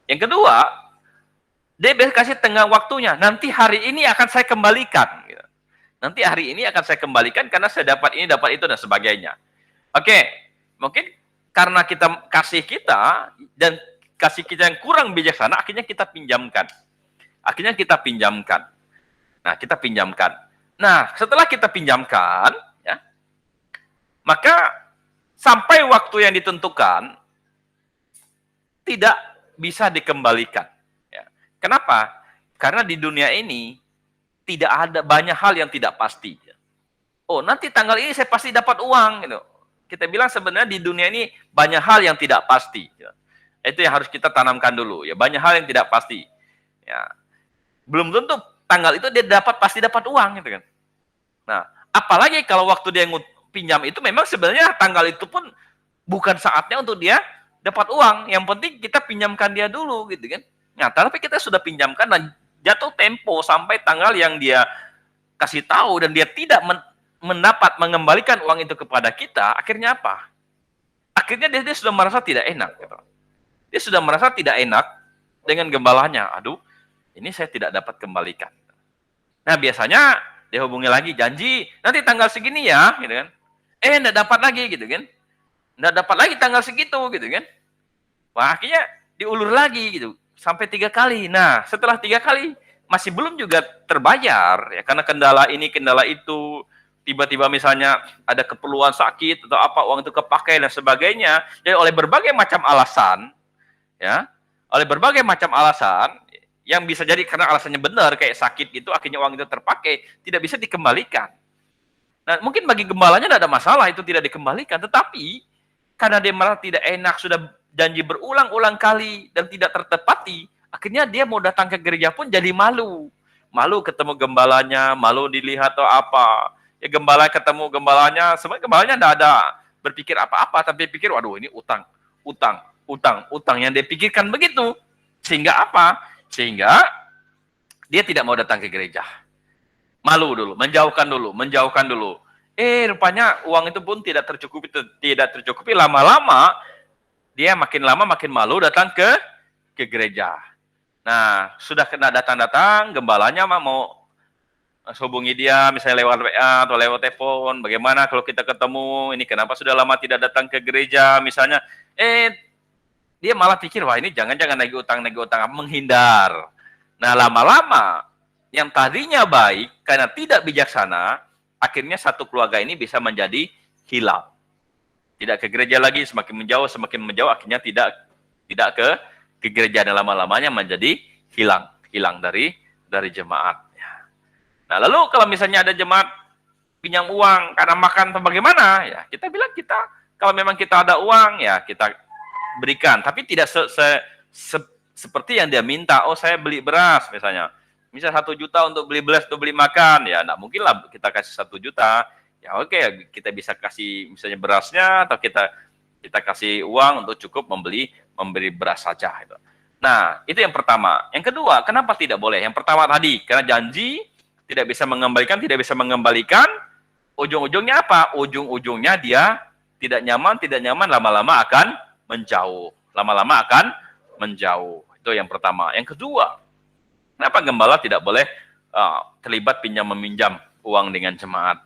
Yang kedua, dia biasa kasih tengah waktunya. Nanti hari ini akan saya kembalikan. Gitu. Nanti hari ini akan saya kembalikan karena saya dapat ini, dapat itu, dan sebagainya. Oke, mungkin karena kasih kita dan kasih kita yang kurang bijaksana, akhirnya kita pinjamkan. Nah, kita pinjamkan. Nah, setelah kita pinjamkan, ya, maka sampai waktu yang ditentukan tidak bisa dikembalikan. Ya. Kenapa? Karena di dunia ini tidak ada banyak hal yang tidak pasti. Oh, nanti tanggal ini saya pasti dapat uang. Gitu. Kita bilang sebenarnya di dunia ini banyak hal yang tidak pasti. Ya. Itu yang harus kita tanamkan dulu. Ya, banyak hal yang tidak pasti. Ya. Belum tentu tanggal itu dia pasti dapat uang, gitu kan. Nah, apalagi kalau waktu dia pinjam itu memang sebenarnya tanggal itu pun bukan saatnya untuk dia dapat uang. Yang penting kita pinjamkan dia dulu, gitu kan. Nah, tapi kita sudah pinjamkan dan jatuh tempo sampai tanggal yang dia kasih tahu dan dia tidak mendapat mengembalikan uang itu kepada kita, akhirnya apa? Akhirnya dia sudah merasa tidak enak, gitu. Dia sudah merasa tidak enak dengan gembalanya. Aduh, ini saya tidak dapat kembalikan. Nah, biasanya dia hubungi lagi, janji nanti tanggal segini ya, gitu kan. Enggak dapat lagi, gitu kan. Enggak dapat lagi tanggal segitu, gitu kan. Wah, akhirnya diulur lagi, gitu, sampai 3 kali. Nah, setelah 3 kali masih belum juga terbayar, ya, karena kendala ini, kendala itu, tiba-tiba misalnya ada keperluan sakit atau apa, uang itu kepakai dan sebagainya. Jadi oleh berbagai macam alasan, ya, oleh berbagai macam alasan, yang bisa jadi karena alasannya benar, kayak sakit gitu, akhirnya uang itu terpakai, tidak bisa dikembalikan. Nah, mungkin bagi gembalanya tidak ada masalah itu tidak dikembalikan, tetapi karena dia merasa tidak enak, sudah janji berulang-ulang kali dan tidak tertepati, akhirnya dia mau datang ke gereja pun jadi malu. malu ketemu gembalanya, malu dilihat atau apa. Ya gembala ketemu gembalanya, sebenarnya gembalanya enggak ada berpikir apa-apa, tapi pikir, waduh ini utang, utang, utang, utang. Yang dia pikirkan begitu. Sehingga apa? Sehingga dia tidak mau datang ke gereja. Malu dulu, menjauhkan dulu, menjauhkan dulu. Rupanya uang itu pun tidak tercukupi. Lama-lama, dia makin lama makin malu datang ke gereja. Nah, sudah kena datang-datang, gembalanya mau hubungi dia, misalnya lewat WA atau lewat telepon, bagaimana kalau kita ketemu, ini kenapa sudah lama tidak datang ke gereja, misalnya, dia malah pikir, wah ini jangan-jangan nagih utang, menghindar. Nah, lama-lama, yang tadinya baik, karena tidak bijaksana, akhirnya satu keluarga ini bisa menjadi hilang. Tidak ke gereja lagi, semakin menjauh, akhirnya tidak ke gereja, dan lama-lamanya menjadi hilang dari jemaat. Nah, lalu kalau misalnya ada jemaat pinjam uang karena makan atau bagaimana, ya kita bilang kalau memang kita ada uang, ya kita berikan, tapi tidak seperti yang dia minta. Oh, saya beli beras misalnya 1 juta untuk beli beras, untuk beli makan, ya enggak mungkin lah kita kasih 1 juta. Ya oke, kita bisa kasih misalnya berasnya, atau kita kasih uang untuk cukup membeli beras saja. Gitu. Nah, itu yang pertama. Yang kedua, kenapa tidak boleh? Yang pertama tadi, karena janji tidak bisa mengembalikan, ujung-ujungnya apa? Ujung-ujungnya dia tidak nyaman, lama-lama akan menjauh. Itu yang pertama. Yang kedua, kenapa gembala tidak boleh terlibat pinjam-meminjam uang dengan jemaat?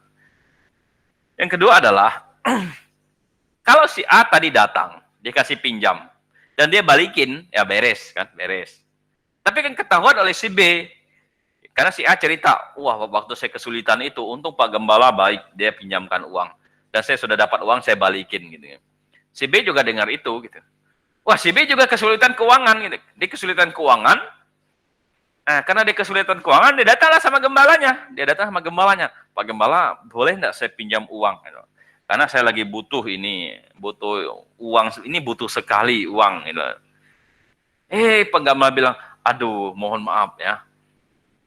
Yang kedua adalah, kalau si A tadi datang, dikasih pinjam, dan dia balikin, ya beres. Tapi kan ketahuan oleh si B, karena si A cerita, wah waktu saya kesulitan itu, untung Pak Gembala baik, dia pinjamkan uang. Dan saya sudah dapat uang, saya balikin. Gitu. Si B juga dengar itu. Gitu. Wah, si B juga kesulitan keuangan. Gitu. Dia kesulitan keuangan, karena dia kesulitan keuangan, dia datanglah sama gembalanya. Pak Gembala, boleh enggak saya pinjam uang? Gitu. Karena saya lagi butuh uang, ini butuh sekali uang. Gitu. Pak Gembala bilang, aduh mohon maaf ya,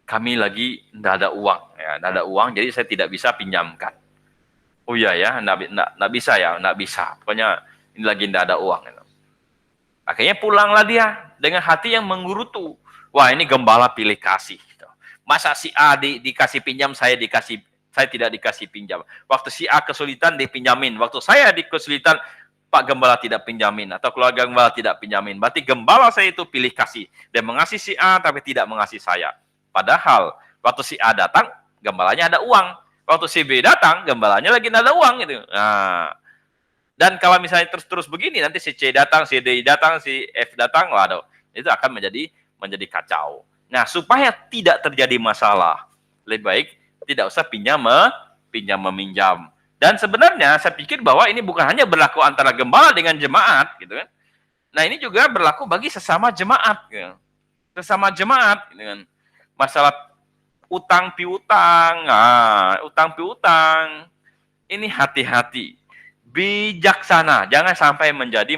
kami lagi enggak ada uang. Ya, enggak ada uang, jadi saya tidak bisa pinjamkan. Oh iya ya, enggak bisa ya, enggak bisa. Pokoknya ini lagi enggak ada uang. Gitu. Akhirnya pulanglah dia dengan hati yang menggerutu. Wah, ini gembala pilih kasih. Gitu. Masa si A dikasih pinjam, saya tidak dikasih pinjam. Waktu si A kesulitan, dipinjamin. Waktu saya kesulitan, Pak Gembala tidak pinjamin. Atau keluarga Gembala tidak pinjamin. Berarti gembala saya itu pilih kasih. Dia mengasihi si A, tapi tidak mengasihi saya. Padahal, waktu si A datang, gembalanya ada uang. Waktu si B datang, gembalanya lagi tidak ada uang. Gitu. Nah, dan kalau misalnya terus begini, nanti si C datang, si D datang, si F datang, waduh, itu akan menjadi kacau. Nah, supaya tidak terjadi masalah, lebih baik tidak usah pinjam-meminjam. Dan sebenarnya saya pikir bahwa ini bukan hanya berlaku antara gembala dengan jemaat, gitu kan. Nah, ini juga berlaku bagi sesama jemaat, gitu. Sesama jemaat, gitu kan. Masalah utang piutang, utang piutang, ini hati-hati, bijaksana, jangan sampai menjadi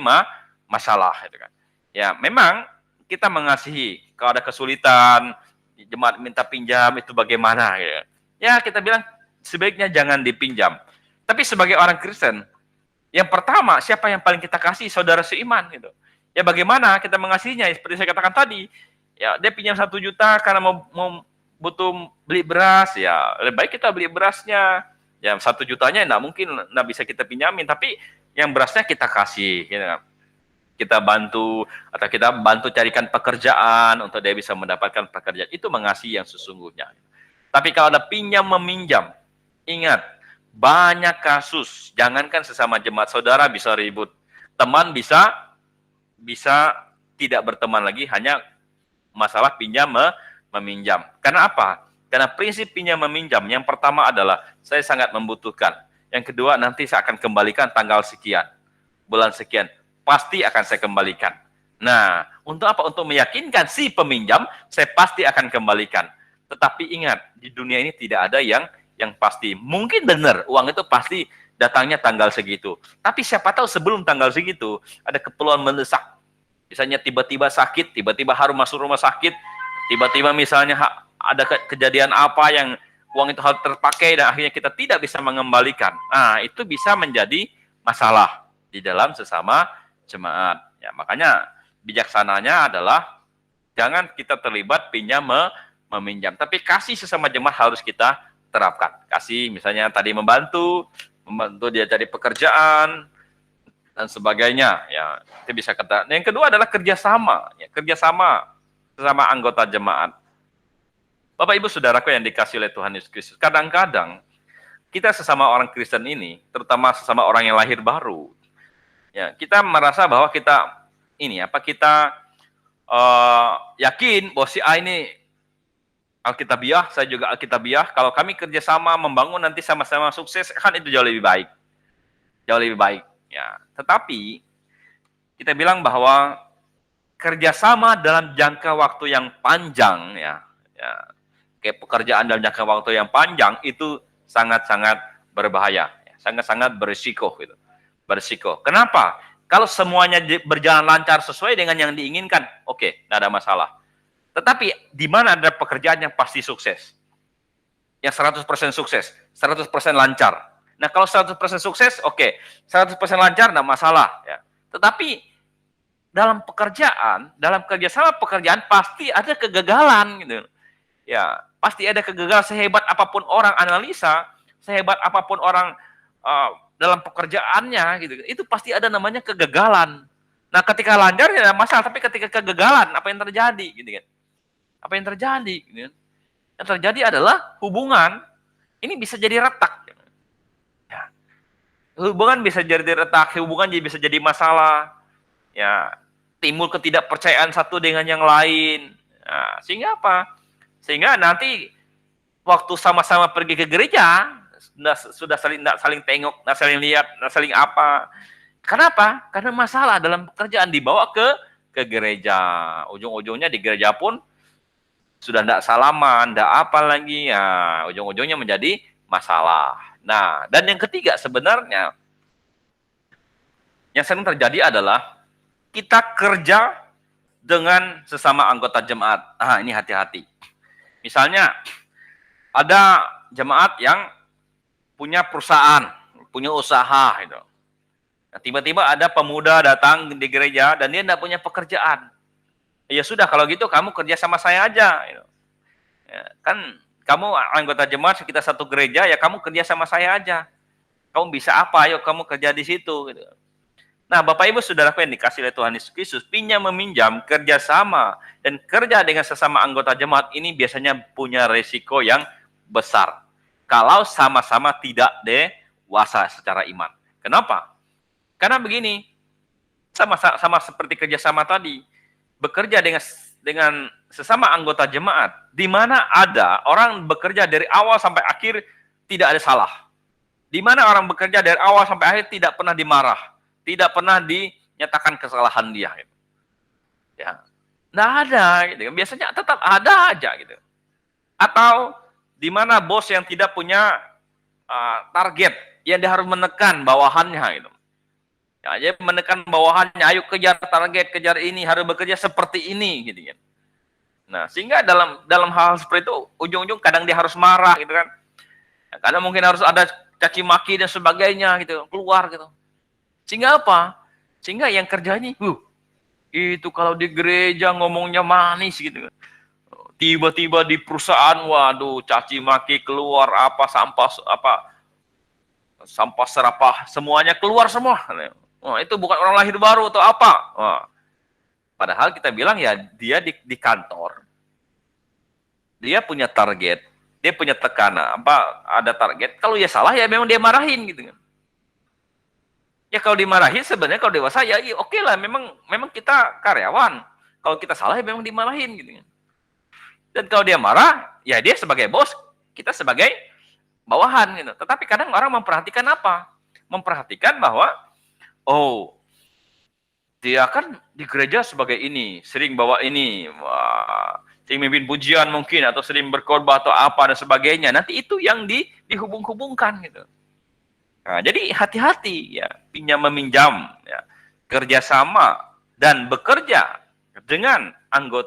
masalah, gitu kan. Ya, memang kita mengasihi, kalau ada kesulitan, jemaat minta pinjam, itu bagaimana, gitu. Ya, kita bilang sebaiknya jangan dipinjam. Tapi sebagai orang Kristen, yang pertama, siapa yang paling kita kasih? Saudara seiman. Gitu. Ya bagaimana kita mengasihinya? Seperti saya katakan tadi, ya dia pinjam 1 juta karena mau butuh beli beras, ya lebih baik kita beli berasnya. Ya 1 jutanya enggak mungkin enggak bisa kita pinjamin, tapi yang berasnya kita kasih. Gitu. Kita bantu, atau kita bantu carikan pekerjaan untuk dia bisa mendapatkan pekerjaan. Itu mengasihi yang sesungguhnya. Tapi kalau ada pinjam-meminjam, ingat, banyak kasus, jangankan sesama jemaat, saudara bisa ribut, teman bisa tidak berteman lagi, hanya masalah pinjam-meminjam. Karena apa? Karena prinsip pinjam-meminjam, yang pertama adalah, saya sangat membutuhkan. Yang kedua, nanti saya akan kembalikan tanggal sekian, bulan sekian, pasti akan saya kembalikan. Nah, untuk apa? Untuk meyakinkan si peminjam, saya pasti akan kembalikan. Tetapi ingat, di dunia ini tidak ada yang pasti. Mungkin benar, uang itu pasti datangnya tanggal segitu. Tapi siapa tahu sebelum tanggal segitu, ada keperluan mendesak. Misalnya tiba-tiba sakit, tiba-tiba harus masuk rumah sakit, tiba-tiba misalnya ada kejadian apa yang uang itu harus terpakai dan akhirnya kita tidak bisa mengembalikan. Nah, itu bisa menjadi masalah di dalam sesama jemaat. Ya, makanya bijaksananya adalah jangan kita terlibat pinjam meminjam, tapi kasih sesama jemaat harus kita terapkan. Kasih misalnya tadi membantu dia cari pekerjaan dan sebagainya. Ya, itu bisa kata. Yang kedua adalah kerjasama, ya, kerjasama sesama anggota jemaat. Bapak Ibu Saudaraku yang dikasih oleh Tuhan Yesus Kristus, kadang-kadang kita sesama orang Kristen ini, terutama sesama orang yang lahir baru, ya kita merasa bahwa kita yakin bahwa si A ini Alkitabiah, saya juga Alkitabiah. Kalau kami kerjasama membangun nanti sama-sama sukses, kan itu jauh lebih baik, jauh lebih baik. Ya, tetapi kita bilang bahwa kerjasama dalam jangka waktu yang panjang, ya kayak pekerjaan dalam jangka waktu yang panjang itu sangat-sangat berbahaya, sangat-sangat berisiko gitu. Berisiko. Kenapa? Kalau semuanya berjalan lancar sesuai dengan yang diinginkan, oke, tidak ada masalah. Tetapi di mana ada pekerjaan yang pasti sukses? Yang 100% sukses, 100% lancar. Nah, kalau 100% sukses, oke, 100% lancar tidak masalah, ya. Tetapi dalam pekerjaan, dalam kerjasama pekerjaan pasti ada kegagalan gitu. Ya, pasti ada kegagalan sehebat apapun orang analisa, sehebat apapun orang dalam pekerjaannya gitu. Itu pasti ada namanya kegagalan. Nah, ketika lancar ya masalah, tapi ketika kegagalan apa yang terjadi gitu kan? Apa yang terjadi gitu kan? Yang terjadi adalah hubungan ini bisa jadi retak. Ya. Hubungan bisa jadi retak, hubungan bisa jadi masalah. Ya, timbul ketidakpercayaan satu dengan yang lain. Nah, sehingga apa? Sehingga nanti waktu sama-sama pergi ke gereja sudah saling tengok, saling lihat, saling apa. Kenapa? Karena masalah dalam pekerjaan dibawa ke gereja. Ujung-ujungnya di gereja pun sudah tidak salaman, tidak apa lagi. Ya, ujung-ujungnya menjadi masalah. Nah, dan yang ketiga sebenarnya yang sering terjadi adalah kita kerja dengan sesama anggota jemaat. Ah, ini hati-hati. Misalnya, ada jemaat yang punya perusahaan, punya usaha. Gitu. Nah, tiba-tiba ada pemuda datang di gereja dan dia tidak punya pekerjaan. Ya sudah, kalau gitu kamu kerja sama saya aja. Gitu. Ya, kan kamu anggota jemaat, kita satu gereja, ya kamu kerja sama saya aja. Kamu bisa apa? Ayo kamu kerja di situ. Gitu. Nah, Bapak Ibu Saudaraku yang dikasih oleh Tuhan Yesus Kristus, pinjam meminjam, kerjasama, dan kerja dengan sesama anggota jemaat ini biasanya punya resiko yang besar. Kalau sama-sama tidak dewasa secara iman. Kenapa? Karena begini, sama seperti kerjasama tadi, bekerja dengan sesama anggota jemaat, di mana ada orang bekerja dari awal sampai akhir tidak ada salah. Di mana orang bekerja dari awal sampai akhir tidak pernah dimarah. Tidak pernah dinyatakan kesalahan dia. Gitu. Ya, nggak ada. Gitu. Biasanya tetap ada aja. Gitu. Atau di mana bos yang tidak punya target, yang dia harus menekan bawahannya. Gitu. Ya, dia menekan bawahannya, ayo kejar target, kejar ini, harus bekerja seperti ini. Gitu kan. Nah, sehingga dalam hal seperti itu, ujung-ujung kadang dia harus marah. Gitu kan. Ya, kadang mungkin harus ada caci maki dan sebagainya. Gitu, keluar gitu. Sehingga apa? Sehingga yang kerjanya, itu kalau di gereja ngomongnya manis gitu. Tiba-tiba di perusahaan, waduh, caci maki keluar sampah serapah, semuanya keluar semua. Wah, itu bukan orang lahir baru atau apa? Wah. Padahal kita bilang ya dia di kantor, dia punya target, dia punya tekanan, ada target. Kalau ya salah ya memang dia marahin gitu kan. Ya kalau dimarahin sebenarnya kalau dewasa ya oke lah, memang kita karyawan. Kalau kita salah ya memang dimarahin gitu. Dan kalau dia marah, ya dia sebagai bos, kita sebagai bawahan gitu. Tetapi kadang orang memperhatikan apa? Memperhatikan bahwa dia kan di gereja sebagai ini, sering bawa ini, sering memimpin pujian mungkin atau sering berkhotbah atau apa dan sebagainya. Nanti itu yang dihubung-hubungkan gitu. Nah, jadi hati-hati ya, pinjam meminjam, ya, kerjasama dan bekerja dengan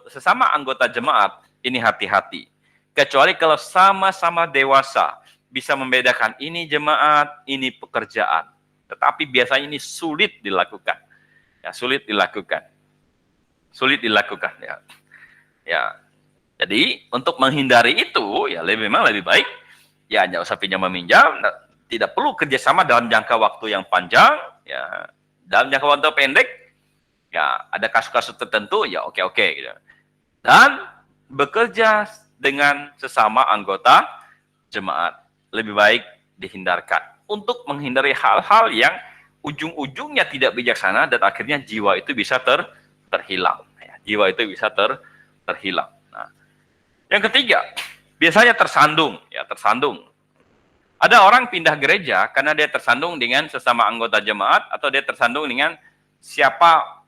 sesama anggota jemaat ini hati-hati. Kecuali kalau sama-sama dewasa, bisa membedakan ini jemaat, ini pekerjaan. Tetapi biasanya ini sulit dilakukan. Ya, sulit dilakukan. Sulit dilakukan ya. Ya. Jadi untuk menghindari itu ya memang lebih baik ya nggak usah pinjam meminjam, tidak perlu kerjasama dalam jangka waktu yang panjang, ya dalam jangka waktu pendek ya ada kasus-kasus tertentu ya oke gitu. Dan bekerja dengan sesama anggota jemaat lebih baik dihindarkan untuk menghindari hal-hal yang ujung-ujungnya tidak bijaksana dan akhirnya jiwa itu bisa terhilang. Ya, jiwa itu bisa terhilang. Nah, yang ketiga, biasanya tersandung, ya tersandung. Ada orang pindah gereja karena dia tersandung dengan sesama anggota jemaat atau dia tersandung dengan siapa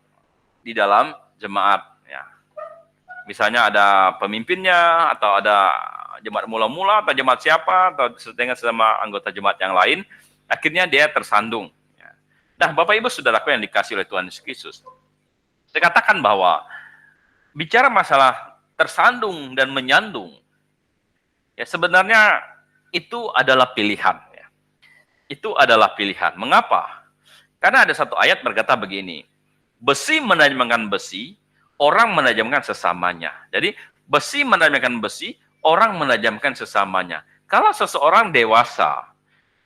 di dalam jemaat. Ya. Misalnya ada pemimpinnya atau ada jemaat mula-mula atau jemaat siapa atau dengan sesama anggota jemaat yang lain, akhirnya dia tersandung. Ya. Nah, Bapak Ibu Saudaraku yang dikasih oleh Tuhan Yesus, saya katakan bahwa bicara masalah tersandung dan menyandung, ya sebenarnya itu adalah pilihan. Ya. Itu adalah pilihan. Mengapa? Karena ada satu ayat berkata begini, besi menajamkan besi, orang menajamkan sesamanya. Jadi besi menajamkan besi, orang menajamkan sesamanya. Kalau seseorang dewasa,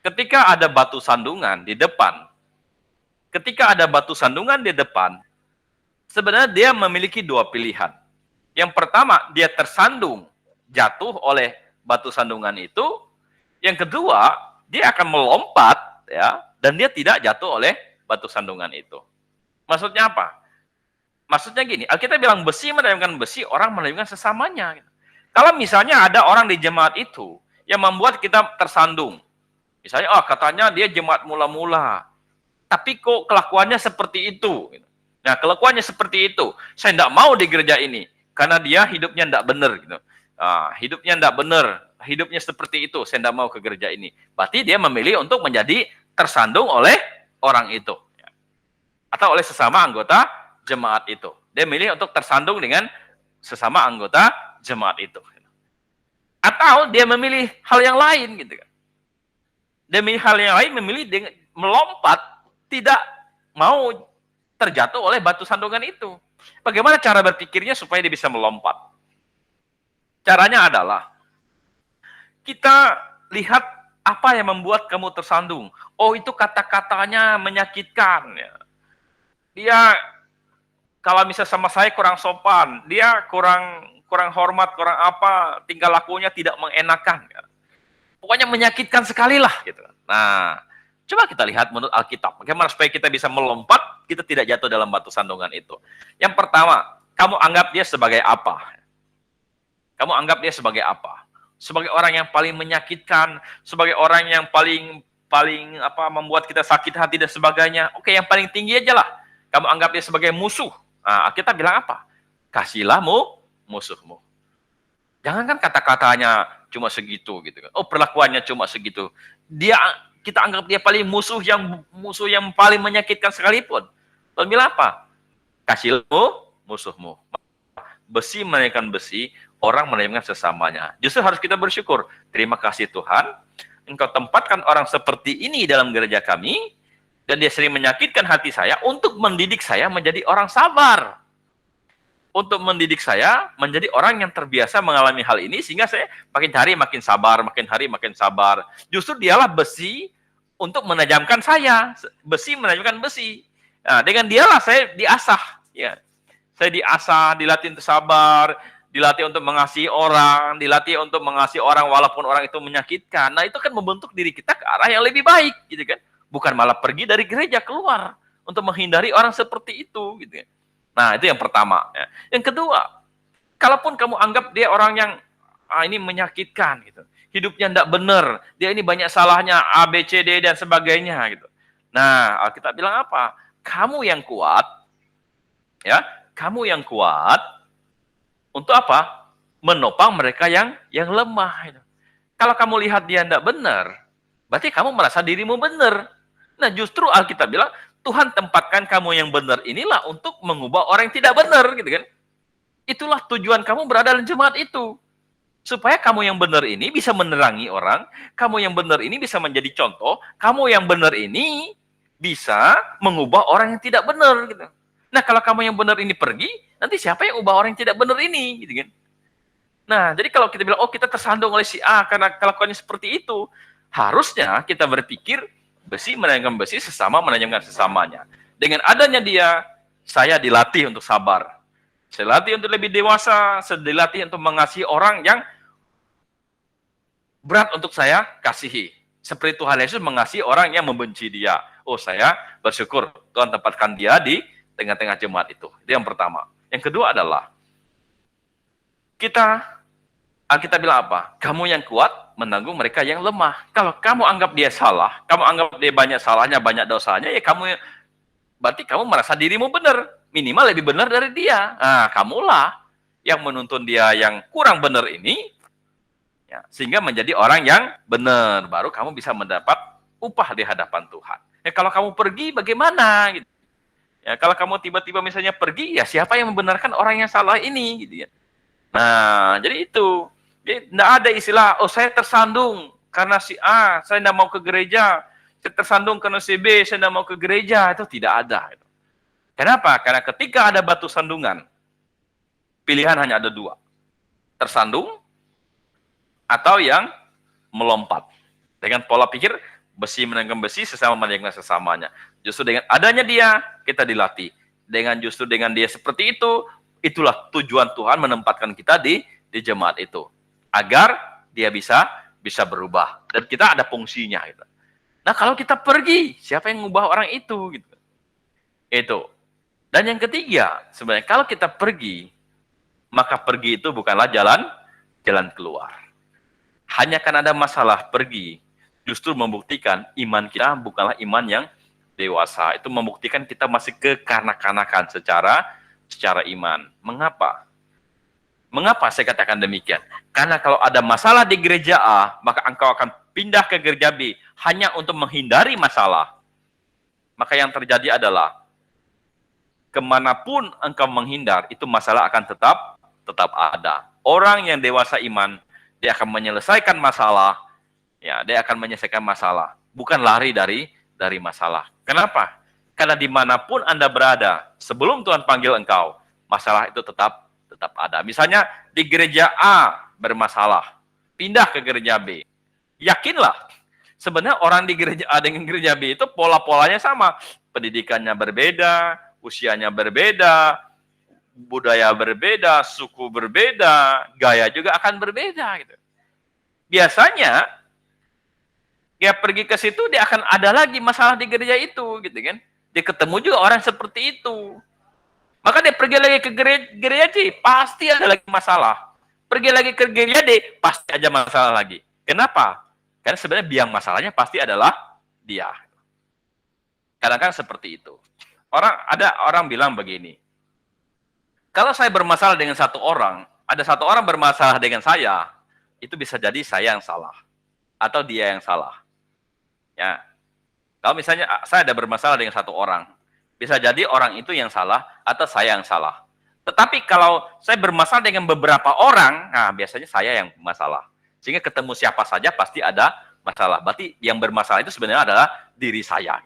ketika ada batu sandungan di depan, sebenarnya dia memiliki dua pilihan. Yang pertama, dia tersandung, jatuh oleh batu sandungan itu. Yang kedua, dia akan melompat, ya, dan dia tidak jatuh oleh batu sandungan itu. Maksudnya apa? Maksudnya gini, Alkitab bilang besi menajamkan besi, orang menajamkan sesamanya. Kalau misalnya ada orang di jemaat itu yang membuat kita tersandung, misalnya, katanya dia jemaat mula-mula, tapi kok kelakuannya seperti itu. Nah, kelakuannya seperti itu, saya tidak mau di gereja ini. Karena dia hidupnya tidak benar, gitu. Hidupnya tidak benar, hidupnya seperti itu, saya tidak mau ke gereja ini. Berarti dia memilih untuk menjadi tersandung oleh orang itu, atau oleh sesama anggota jemaat itu. Dia milih untuk tersandung dengan sesama anggota jemaat itu. Atau dia memilih hal yang lain, gitu kan? Dia memilih hal yang lain, memilih dengan melompat, tidak mau terjatuh oleh batu sandungan itu. Bagaimana cara berpikirnya supaya dia bisa melompat? Caranya adalah kita lihat apa yang membuat kamu tersandung. Oh, itu kata-katanya menyakitkan. Ya. Dia kalau misalnya sama saya kurang sopan, dia kurang hormat, kurang apa, tingkah lakunya tidak mengenakan. Ya. Pokoknya menyakitkan sekali lah. Gitu. Nah, coba kita lihat menurut Alkitab. Bagaimana supaya kita bisa melompat, kita tidak jatuh dalam batu sandungan itu. Yang pertama, kamu anggap dia sebagai apa? Kamu anggap dia sebagai apa? Sebagai orang yang paling menyakitkan, sebagai orang yang paling membuat kita sakit hati dan sebagainya. Oke, yang paling tinggi aja lah. Kamu anggap dia sebagai musuh. Nah, kita bilang apa? Kasihlah musuhmu. Jangan kan kata-katanya cuma segitu gitu kan. Oh, perlakuannya cuma segitu. Kita anggap dia paling musuh yang paling menyakitkan sekalipun. Tuhan bilang apa? Kasihlah musuhmu. Besi menajamkan besi, orang menajamkan sesamanya. Justru harus kita bersyukur. Terima kasih Tuhan, Engkau tempatkan orang seperti ini dalam gereja kami, dan dia sering menyakitkan hati saya untuk mendidik saya menjadi orang sabar. Untuk mendidik saya menjadi orang yang terbiasa mengalami hal ini, sehingga saya makin hari makin sabar, makin hari makin sabar. Justru dialah besi untuk menajamkan saya. Besi menajamkan besi. Nah, dengan dialah saya diasah. Ya. Saya diasah, dilatih untuk sabar, dilatih untuk mengasihi orang, dilatih untuk mengasihi orang walaupun orang itu menyakitkan. Nah, itu kan membentuk diri kita ke arah yang lebih baik, gitu kan? Bukan malah pergi dari gereja keluar untuk menghindari orang seperti itu, gitu kan? Nah, itu yang pertama. Ya. Yang kedua, kalaupun kamu anggap dia orang yang ini menyakitkan, gitu, hidupnya tidak benar, dia ini banyak salahnya A, B, C, D dan sebagainya, gitu. Nah, Alkitab bilang apa? Kamu yang kuat, ya. Kamu yang kuat untuk apa? Menopang mereka yang lemah. Kalau kamu lihat dia tidak benar, berarti kamu merasa dirimu benar. Nah, justru Alkitab bilang, Tuhan tempatkan kamu yang benar inilah untuk mengubah orang yang tidak benar, gitu kan? Itulah tujuan kamu berada dalam jemaat itu. supaya kamu yang benar ini bisa menerangi orang, kamu yang benar ini bisa menjadi contoh, kamu yang benar ini bisa mengubah orang yang tidak benar gitu. Nah, kalau kamu yang benar ini pergi, nanti siapa yang ubah orang yang tidak benar ini gitu kan. Nah, jadi kalau kita bilang, oh kita tersandung oleh si A karena kelakuannya seperti itu, harusnya kita berpikir besi menanamkan besi, sesama menanamkan sesamanya. Dengan adanya dia, saya dilatih untuk sabar. Saya dilatih untuk lebih dewasa, saya dilatih untuk mengasihi orang yang berat untuk saya kasihi. Seperti Tuhan Yesus mengasihi orang yang membenci dia. Oh, saya bersyukur Tuhan tempatkan dia di tengah-tengah jemaat itu. Itu yang pertama. Yang kedua adalah, kita bilang apa? Kamu yang kuat menanggung mereka yang lemah. Kalau kamu anggap dia salah, kamu anggap dia banyak salahnya, banyak dosanya, ya berarti kamu merasa dirimu benar. Minimal lebih benar dari dia. Nah, kamulah yang menuntun dia yang kurang benar ini, ya, sehingga menjadi orang yang benar. Baru kamu bisa mendapat upah di hadapan Tuhan. Ya, kalau kamu pergi, bagaimana? Gitu. Ya, kalau kamu tiba-tiba misalnya pergi, ya siapa yang membenarkan orang yang salah ini? Gitu ya. Nah, jadi itu. Jadi tidak ada istilah, oh saya tersandung karena si A, saya tidak mau ke gereja. Saya tersandung karena si B, saya tidak mau ke gereja. Itu tidak ada. Kenapa? Karena ketika ada batu sandungan, pilihan hanya ada dua. Tersandung atau yang melompat. Dengan pola pikir, besi menangkap besi, sesama menangkap sesamanya. Justru dengan adanya dia, kita dilatih. Justru dengan dia seperti itu, itulah tujuan Tuhan menempatkan kita di jemaat itu. Agar dia bisa berubah. Dan kita ada fungsinya. Gitu. Nah, kalau kita pergi, siapa yang mengubah orang itu? Gitu. Itu. Dan yang ketiga, sebenarnya kalau kita pergi, maka pergi itu bukanlah jalan keluar. Hanya karena ada masalah pergi, justru membuktikan iman kita bukanlah iman yang dewasa. Itu membuktikan kita masih kekanak-kanakan secara iman. Mengapa? Mengapa saya katakan demikian? Karena kalau ada masalah di gereja A, maka engkau akan pindah ke gereja B hanya untuk menghindari masalah. Maka yang terjadi adalah kemanapun engkau menghindar, itu masalah akan tetap ada. Orang yang dewasa iman, dia akan menyelesaikan masalah. Ya, dia akan menyelesaikan masalah, bukan lari dari masalah. Kenapa? Karena dimanapun Anda berada, sebelum Tuhan panggil engkau, masalah itu tetap ada. Misalnya di gereja A bermasalah, pindah ke gereja B. Yakinlah, sebenarnya orang di gereja A dengan gereja B itu pola-polanya sama. Pendidikannya berbeda, usianya berbeda, budaya berbeda, suku berbeda, gaya juga akan berbeda. Gitu. Biasanya, dia pergi ke situ, dia akan ada lagi masalah di gereja itu. Gitu kan? Dia ketemu juga orang seperti itu. Maka dia pergi lagi ke gereja C, pasti ada lagi masalah. Pergi lagi ke gereja D, pasti ada masalah lagi. Kenapa? Karena sebenarnya biang masalahnya pasti adalah dia. Kadang-kadang seperti itu. Ada orang bilang begini, kalau saya bermasalah dengan satu orang, ada satu orang bermasalah dengan saya, itu bisa jadi saya yang salah. Atau dia yang salah. Ya. Kalau misalnya saya ada bermasalah dengan satu orang, bisa jadi orang itu yang salah atau saya yang salah. Tetapi kalau saya bermasalah dengan beberapa orang, nah biasanya saya yang masalah. Sehingga ketemu siapa saja pasti ada masalah. Berarti yang bermasalah itu sebenarnya adalah diri saya.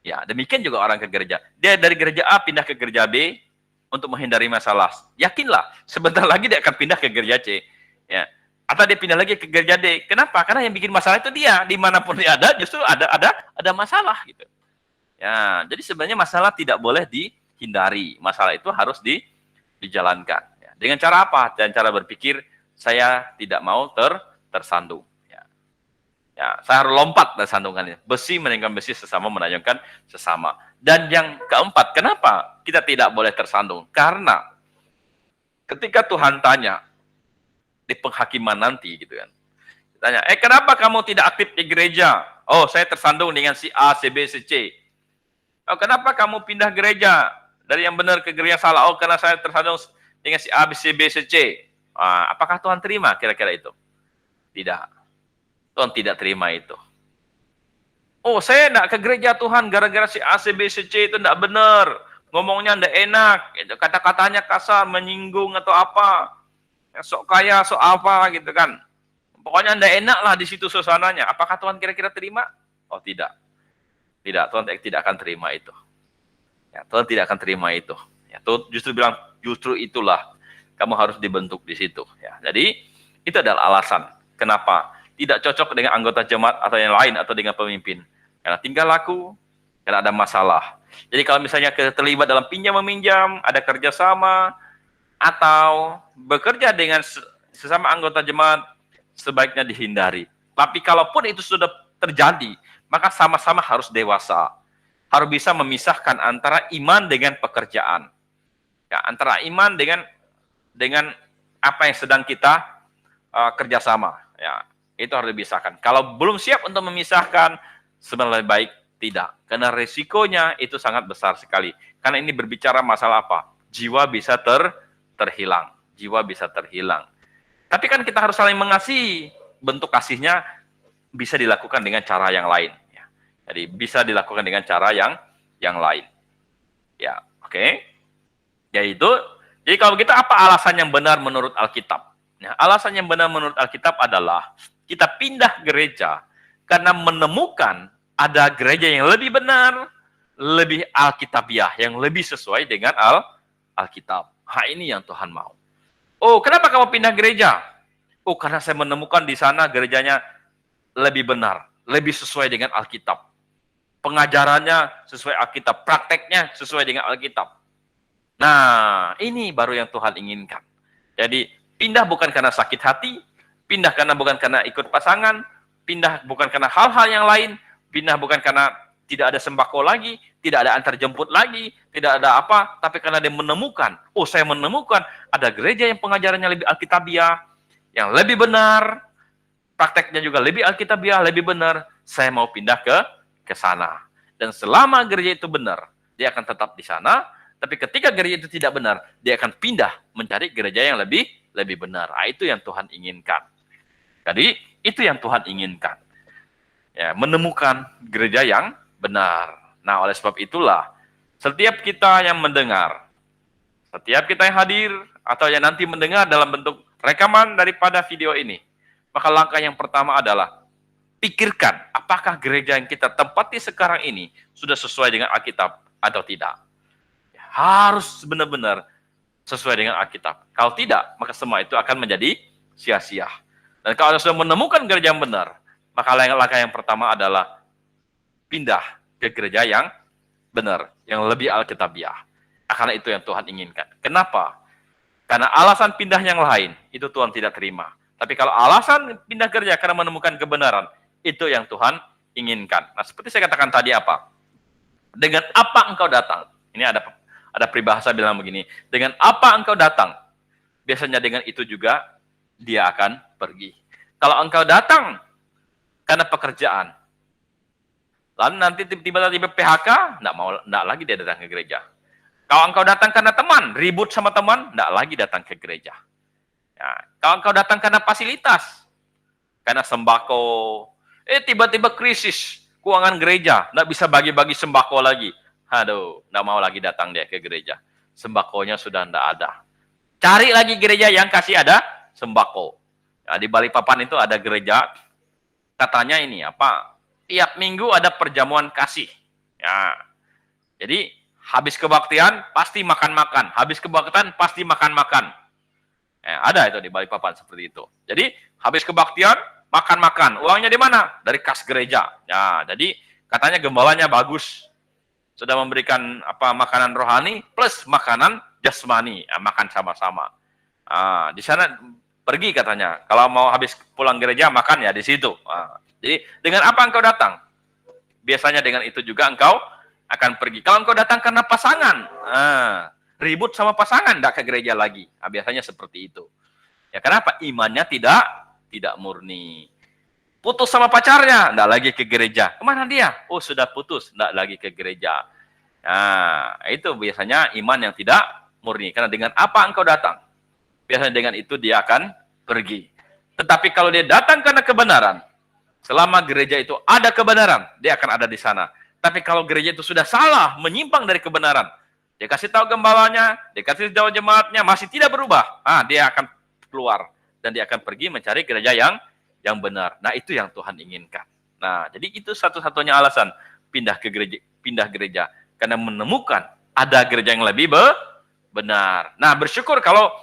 Ya, demikian juga orang ke gereja. Dia dari gereja A pindah ke gereja B untuk menghindari masalah. Yakinlah, sebentar lagi dia akan pindah ke gereja C. Ya. Atau dia pindah lagi ke gereja D. Kenapa? Karena yang bikin masalah itu dia. Dimanapun dia ada, justru ada masalah gitu. Ya, jadi sebenarnya masalah tidak boleh dihindari. Masalah itu harus dijalankan. Ya. Dengan cara apa? Dengan cara berpikir, saya tidak mau tersandung. Ya, saya harus lompat dari sandungannya. Besi menangkap besi, sesama menanyakan sesama. Dan yang keempat, kenapa kita tidak boleh tersandung? Karena ketika Tuhan tanya di penghakiman nanti, gitu kan, tanya, kenapa kamu tidak aktif di gereja? Oh, saya tersandung dengan si A, si B, si C. Oh, kenapa kamu pindah gereja dari yang benar ke gereja salah? Oh, karena saya tersandung dengan si A, si B, si C. Apakah Tuhan terima kira-kira itu? Tidak. Tuhan tidak terima itu. Oh, saya tidak ke gereja Tuhan gara-gara si A, si B, si C itu tidak benar. Ngomongnya tidak enak. Kata-katanya kasar, menyinggung atau apa. sok kaya, sok apa gitu kan. Pokoknya Anda enak lah di situ suasananya. Apakah Tuhan kira-kira terima? Oh tidak. Tidak, Tuhan tidak akan terima itu. Ya, Tuhan tidak akan terima itu. Ya, Tuhan justru bilang, justru itulah kamu harus dibentuk di situ. Ya, jadi itu adalah alasan kenapa tidak cocok dengan anggota jemaat atau yang lain atau dengan pemimpin. Karena tinggal laku, karena ada masalah. Jadi kalau misalnya terlibat dalam pinjam meminjam, ada kerjasama, atau bekerja dengan sesama anggota jemaat, sebaiknya dihindari. Tapi kalaupun itu sudah terjadi, maka sama-sama harus dewasa. Harus bisa memisahkan antara iman dengan pekerjaan. Ya, antara iman dengan apa yang sedang kita kerjasama. Ya, itu harus dipisahkan. Kalau belum siap untuk memisahkan, sebenarnya lebih baik tidak. Karena resikonya itu sangat besar sekali. Karena ini berbicara masalah apa? Jiwa bisa terhilang. Jiwa bisa terhilang. Tapi kan kita harus saling mengasihi. Bentuk kasihnya bisa dilakukan dengan cara yang lain. Ya. Jadi bisa dilakukan dengan cara yang lain. Ya, oke. Yaitu, jadi kalau kita apa alasan yang benar menurut Alkitab? Nah, alasan yang benar menurut Alkitab adalah kita pindah gereja karena menemukan ada gereja yang lebih benar, lebih alkitabiah, yang lebih sesuai dengan Alkitab. Ini yang Tuhan mau. Oh, kenapa kamu pindah gereja? Oh, karena saya menemukan di sana gerejanya lebih benar, lebih sesuai dengan Alkitab. Pengajarannya sesuai Alkitab, prakteknya sesuai dengan Alkitab. Nah, ini baru yang Tuhan inginkan. Jadi, pindah bukan karena sakit hati, pindah bukan karena ikut pasangan, pindah bukan karena hal-hal yang lain, pindah bukan karena tidak ada sembako lagi, tidak ada antar jemput lagi, tidak ada apa, tapi karena dia menemukan, oh saya menemukan ada gereja yang pengajarannya lebih alkitabiah, yang lebih benar, prakteknya juga lebih alkitabiah, lebih benar, saya mau pindah ke sana. Dan selama gereja itu benar, dia akan tetap di sana, tapi ketika gereja itu tidak benar, dia akan pindah mencari gereja yang lebih benar. Itu yang Tuhan inginkan. Jadi, itu yang Tuhan inginkan. Ya, menemukan gereja yang benar. Nah, oleh sebab itulah, setiap kita yang mendengar, setiap kita yang hadir, atau yang nanti mendengar dalam bentuk rekaman daripada video ini, maka langkah yang pertama adalah pikirkan apakah gereja yang kita tempati sekarang ini sudah sesuai dengan Alkitab atau tidak. Harus benar-benar sesuai dengan Alkitab. Kalau tidak, maka semua itu akan menjadi sia-sia. Dan kalau sudah menemukan gereja yang benar, maka langkah yang pertama adalah pindah ke gereja yang benar, yang lebih alkitabiah. Karena itu yang Tuhan inginkan. Kenapa? Karena alasan pindah yang lain, itu Tuhan tidak terima. Tapi kalau alasan pindah gereja karena menemukan kebenaran, itu yang Tuhan inginkan. Nah, seperti saya katakan tadi apa? Dengan apa engkau datang? Ini ada peribahasa bilang begini, dengan apa engkau datang? Biasanya dengan itu juga dia akan pergi. Kalau engkau datang karena pekerjaan, lalu nanti tiba-tiba PHK, enggak lagi dia datang ke gereja. Kalau engkau datang karena teman, ribut sama teman, enggak lagi datang ke gereja. Ya, kalau engkau datang karena fasilitas, karena sembako, tiba-tiba krisis keuangan gereja, enggak bisa bagi-bagi sembako lagi. Aduh, enggak mau lagi datang dia ke gereja. Sembakonya sudah enggak ada. Cari lagi gereja yang kasih ada sembako. Ya, di Balikpapan itu ada gereja, katanya ini apa? Tiap minggu ada perjamuan kasih. Ya, jadi habis kebaktian pasti makan-makan. Habis kebaktian pasti makan-makan. Ada itu di Balikpapan seperti itu. Jadi habis kebaktian makan-makan. Uangnya di mana? Dari kas gereja. Ya, jadi katanya gembalanya bagus. Sudah memberikan makanan rohani plus makanan jasmani. Ya, makan sama-sama. Di sana pergi katanya. Kalau mau habis pulang gereja makan ya di situ. Jadi dengan apa engkau datang? Biasanya dengan itu juga engkau akan pergi. Kalau engkau datang karena pasangan, ribut sama pasangan, enggak ke gereja lagi. Biasanya seperti itu. Ya kenapa? Imannya tidak murni. Putus sama pacarnya, enggak lagi ke gereja. Kemana dia? Oh sudah putus, enggak lagi ke gereja. Nah, itu biasanya iman yang tidak murni. Karena dengan apa engkau datang? Biasanya dengan itu dia akan pergi. Tetapi kalau dia datang karena kebenaran, selama gereja itu ada kebenaran, dia akan ada di sana. Tapi kalau gereja itu sudah salah, menyimpang dari kebenaran, dia kasih tahu gembalanya, dia kasih tahu jemaatnya, masih tidak berubah, dia akan keluar dan dia akan pergi mencari gereja yang benar. Nah, itu yang Tuhan inginkan. Nah, jadi itu satu-satunya alasan pindah gereja karena menemukan ada gereja yang lebih benar. Nah, bersyukur kalau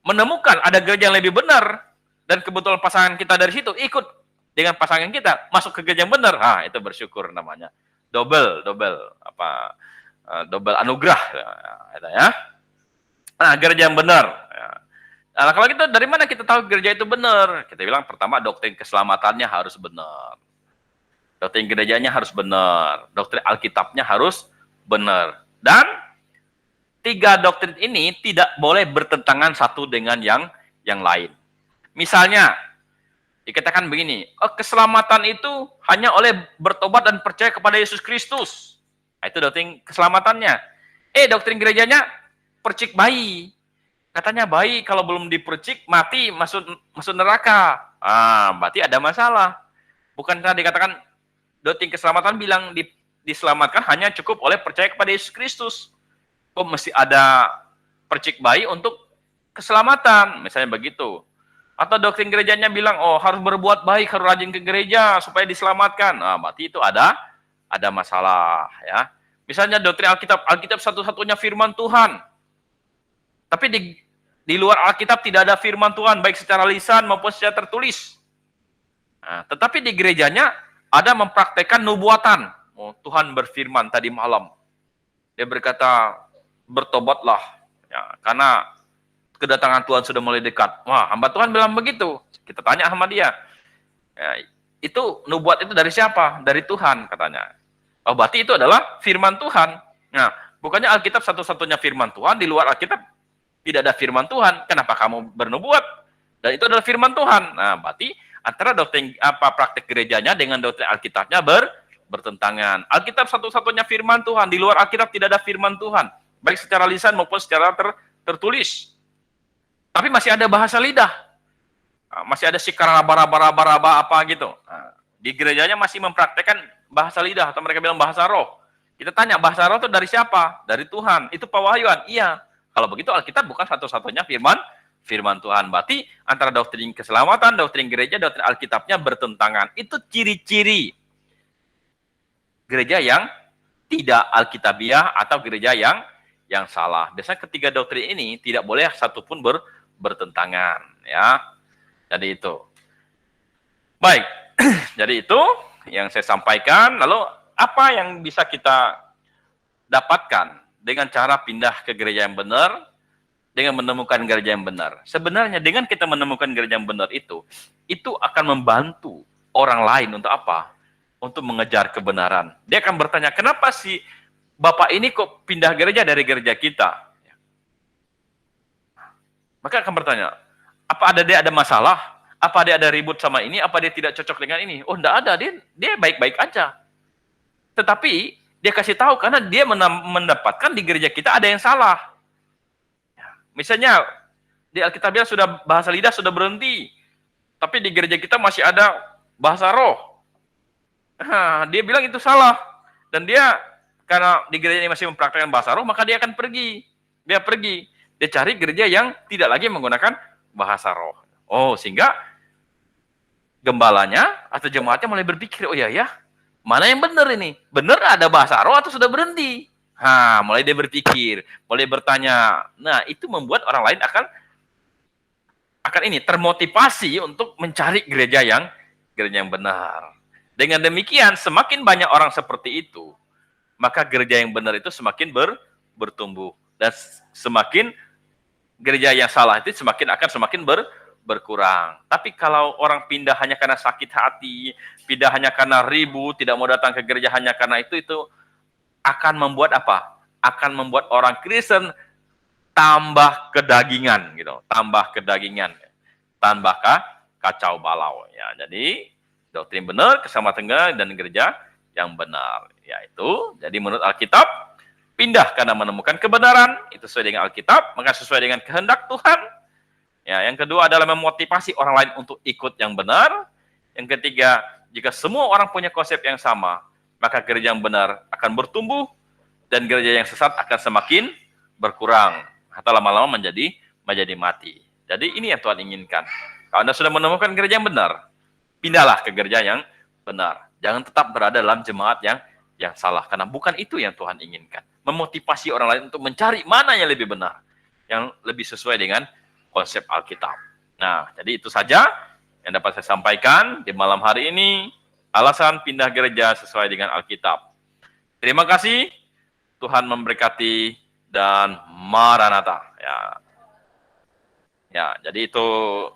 menemukan ada gereja yang lebih benar dan kebetulan pasangan kita dari situ ikut dengan pasangan kita masuk ke gereja yang benar. Nah, itu bersyukur namanya. Double anugerah ya. Nah, gereja yang benar. Nah, kalau kita dari mana kita tahu gereja itu benar? Kita bilang pertama doktrin keselamatannya harus benar. Doktrin gerejanya harus benar. Doktrin Alkitabnya harus benar. Dan 3 doktrin ini tidak boleh bertentangan satu dengan yang lain. Misalnya, dikatakan begini, keselamatan itu hanya oleh bertobat dan percaya kepada Yesus Kristus. Nah, itu doktrin keselamatannya. Doktrin gerejanya percik bayi. Katanya bayi kalau belum dipercik mati masuk neraka. Berarti ada masalah. Bukankah dikatakan doktrin keselamatan bilang diselamatkan hanya cukup oleh percaya kepada Yesus Kristus. Kok mesti ada percik bayi untuk keselamatan, misalnya begitu. Atau doktrin gerejanya bilang, harus berbuat baik, harus rajin ke gereja supaya diselamatkan. Berarti itu ada masalah ya. Misalnya doktrin Alkitab satu-satunya firman Tuhan. Tapi di luar Alkitab tidak ada firman Tuhan, baik secara lisan maupun secara tertulis. Nah, tetapi di gerejanya ada mempraktekkan nubuatan. Tuhan berfirman tadi malam. Dia berkata, bertobatlah, ya, karena kedatangan Tuhan sudah mulai dekat. Wah, hamba Tuhan bilang begitu. Kita tanya sama dia. Ya, itu nubuat itu dari siapa? Dari Tuhan, katanya. Berarti itu adalah firman Tuhan. Nah, bukannya Alkitab satu-satunya firman Tuhan, di luar Alkitab tidak ada firman Tuhan. Kenapa kamu bernubuat? Dan itu adalah firman Tuhan. Nah, berarti antara doktrin praktek gerejanya dengan doktrin Alkitabnya bertentangan. Alkitab satu-satunya firman Tuhan, di luar Alkitab tidak ada firman Tuhan, baik secara lisan maupun secara tertulis. Tapi masih ada bahasa lidah. Masih ada sikar raba apa gitu. Di gerejanya masih mempraktekkan bahasa lidah atau mereka bilang bahasa roh. Kita tanya, bahasa roh itu dari siapa? Dari Tuhan. Itu pewahyuan. Iya. Kalau begitu Alkitab bukan satu-satunya firman Tuhan. Berarti antara doktrin keselamatan, doktrin gereja, doktrin Alkitabnya bertentangan. Itu ciri-ciri gereja yang tidak alkitabiah atau gereja yang salah. Biasanya ketiga doktrin ini tidak boleh satupun bertentangan, ya. Jadi itu. Baik. Jadi itu yang saya sampaikan. Lalu apa yang bisa kita dapatkan dengan cara pindah ke gereja yang benar, dengan menemukan gereja yang benar? Sebenarnya dengan kita menemukan gereja yang benar itu akan membantu orang lain untuk apa? Untuk mengejar kebenaran. Dia akan bertanya, kenapa sih Bapak ini kok pindah gereja dari gereja kita? Maka akan bertanya, apa dia ada masalah? Apa dia ada ribut sama ini? Apa dia tidak cocok dengan ini? Oh, enggak ada. Dia baik-baik aja. Tetapi dia kasih tahu karena dia mendapatkan di gereja kita ada yang salah. Misalnya di Alkitabiah sudah bahasa lidah sudah berhenti, tapi di gereja kita masih ada bahasa roh. Dia bilang itu salah, dan dia karena di gereja ini masih mempraktikkan bahasa roh, maka dia akan pergi. Dia cari gereja yang tidak lagi menggunakan bahasa roh. Sehingga gembalanya atau jemaatnya mulai berpikir, oh ya, mana yang benar ini? Benar ada bahasa roh atau sudah berhenti? Mulai dia berpikir, mulai bertanya. Nah, itu membuat orang lain akan termotivasi untuk mencari gereja yang benar. Dengan demikian, semakin banyak orang seperti itu, maka gereja yang benar itu semakin bertumbuh, dan semakin gereja yang salah itu semakin berkurang. Tapi kalau orang pindah hanya karena sakit hati, pindah hanya karena ribut, tidak mau datang ke gereja hanya karena itu akan membuat apa? Akan membuat orang Kristen tambah kedagingan, gitu. Tambah kacau balau. Ya, jadi doktrin benar, keselamatan dan gereja yang benar. Yaitu, jadi menurut Alkitab, pindah karena menemukan kebenaran, itu sesuai dengan Alkitab, maka sesuai dengan kehendak Tuhan. Ya, yang kedua adalah memotivasi orang lain untuk ikut yang benar. Yang ketiga, jika semua orang punya konsep yang sama, maka gereja yang benar akan bertumbuh, dan gereja yang sesat akan semakin berkurang, atau lama-lama menjadi mati. Jadi ini yang Tuhan inginkan. Kalau Anda sudah menemukan gereja yang benar, pindahlah ke gereja yang benar. Jangan tetap berada dalam jemaat yang salah, karena bukan itu yang Tuhan inginkan. Memotivasi orang lain untuk mencari mana yang lebih benar, yang lebih sesuai dengan konsep Alkitab. Nah, jadi itu saja yang dapat saya sampaikan di malam hari ini. Alasan pindah gereja sesuai dengan Alkitab. Terima kasih. Tuhan memberkati dan Maranatha. Ya, jadi itu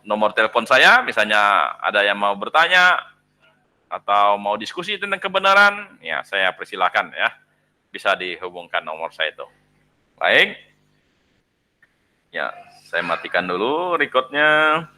nomor telepon saya. Misalnya ada yang mau bertanya atau mau diskusi tentang kebenaran, ya saya persilakan ya. Bisa dihubungkan nomor saya itu. Baik. Ya, saya matikan dulu recordnya.